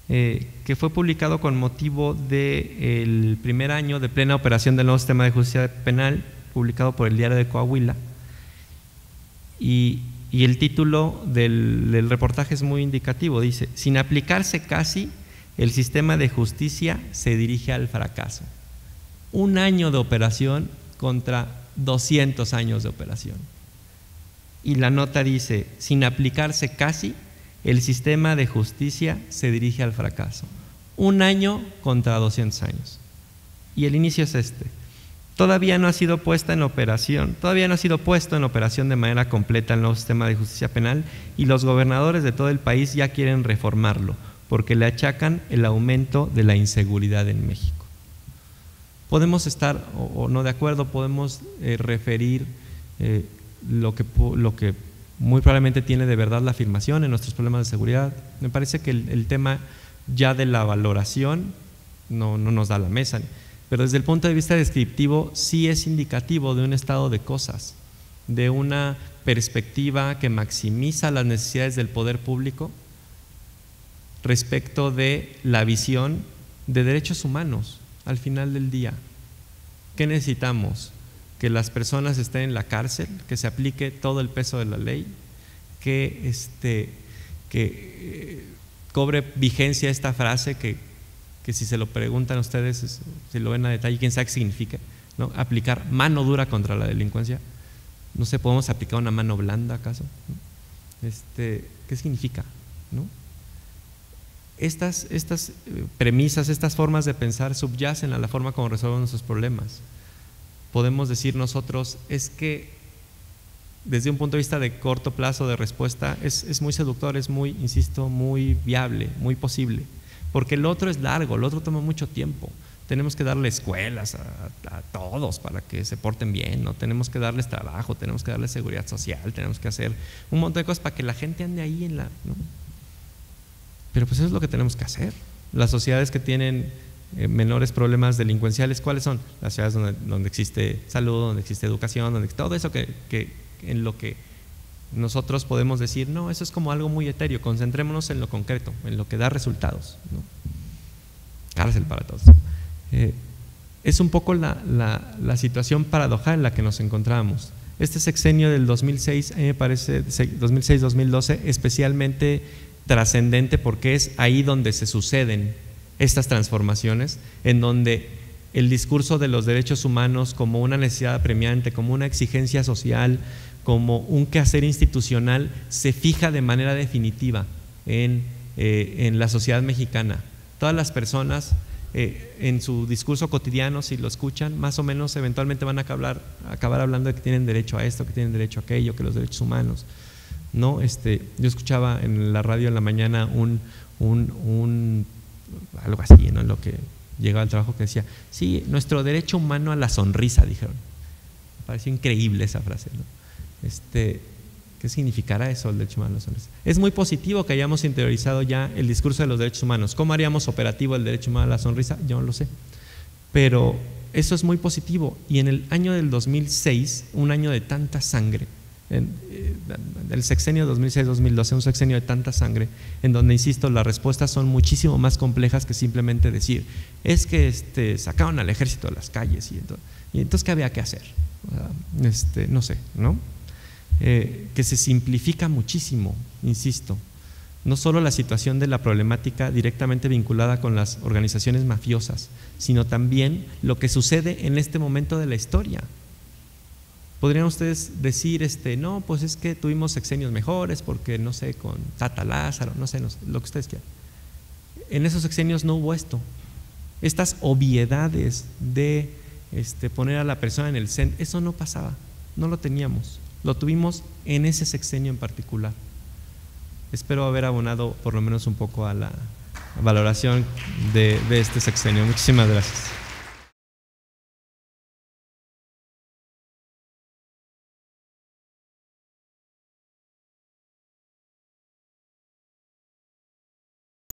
que fue publicado con motivo del primer año de plena operación del nuevo sistema de justicia penal, publicado por el Diario de Coahuila, y el título del reportaje es muy indicativo. Dice: sin aplicarse casi, el sistema de justicia se dirige al fracaso. 1 año de operación contra 200 años de operación. Y la nota dice: sin aplicarse casi, el sistema de justicia se dirige al fracaso. 1 año contra 200 años. Y el inicio es todavía no ha sido puesto en operación de manera completa el nuevo sistema de justicia penal, y los gobernadores de todo el país ya quieren reformarlo porque le achacan el aumento de la inseguridad en México. Podemos estar o no de acuerdo, podemos referir lo que muy probablemente tiene de verdad la afirmación en nuestros problemas de seguridad. Me parece que el tema ya de la valoración no nos da la mesa, pero desde el punto de vista descriptivo sí es indicativo de un estado de cosas, de una perspectiva que maximiza las necesidades del poder público respecto de la visión de derechos humanos. Al final del día, ¿qué necesitamos? Que las personas estén en la cárcel, que se aplique todo el peso de la ley, que cobre vigencia esta frase que si se lo preguntan a ustedes, si lo ven a detalle, quién sabe qué significa, ¿no? Aplicar mano dura contra la delincuencia. No sé, ¿podemos aplicar una mano blanda acaso? ¿Qué significa? ¿No? Estas premisas, estas formas de pensar subyacen a la forma como resolvemos nuestros problemas. Podemos decir nosotros, es que desde un punto de vista de corto plazo de respuesta es muy seductor, es muy, insisto, muy viable, muy posible, porque el otro es largo, el otro toma mucho tiempo. Tenemos que darle escuelas a todos para que se porten bien, ¿no? Tenemos que darles trabajo, tenemos que darles seguridad social, tenemos que hacer un montón de cosas para que la gente ande ahí ¿no? Pero pues eso es lo que tenemos que hacer. Las sociedades que tienen menores problemas delincuenciales, ¿cuáles son? Las ciudades donde existe salud, donde existe educación, donde todo eso que en lo que nosotros podemos decir, no, eso es como algo muy etéreo, concentrémonos en lo concreto, en lo que da resultados, ¿no? Cárcel para todos. Es un poco la situación paradojal en la que nos encontramos. Este sexenio del 2006, me parece, 2006-2012, especialmente trascendente porque es ahí donde se suceden estas transformaciones, en donde el discurso de los derechos humanos como una necesidad apremiante, como una exigencia social, como un quehacer institucional, se fija de manera definitiva en la sociedad mexicana. Todas las personas en su discurso cotidiano, si lo escuchan, más o menos eventualmente van a acabar hablando de que tienen derecho a esto, que tienen derecho a aquello, que los derechos humanos, ¿no? Yo escuchaba en la radio en la mañana algo así, ¿no? En lo que llegaba al trabajo, que decía, sí, nuestro derecho humano a la sonrisa, dijeron. Me pareció increíble esa frase, ¿no? ¿Qué significará eso, el derecho humano a la sonrisa? Es muy positivo que hayamos interiorizado ya el discurso de los derechos humanos. ¿Cómo haríamos operativo el derecho humano a la sonrisa? Yo no lo sé, pero eso es muy positivo. Y en el año del 2006, un año de tanta sangre, el sexenio 2006-2012, un sexenio de tanta sangre, en donde, insisto, las respuestas son muchísimo más complejas que simplemente decir, es que sacaron al ejército de las calles y entonces ¿qué había que hacer? No sé, ¿no? Que se simplifica muchísimo, insisto, no solo la situación de la problemática directamente vinculada con las organizaciones mafiosas, sino también lo que sucede en este momento de la historia. Podrían ustedes decir, no, pues es que tuvimos sexenios mejores porque, no sé, con Tata Lázaro, no sé, lo que ustedes quieran. En esos sexenios no hubo esto. Estas obviedades de poner a la persona en el centro, eso no pasaba, no lo teníamos. Lo tuvimos en ese sexenio en particular. Espero haber abonado por lo menos un poco a la valoración de este sexenio. Muchísimas gracias.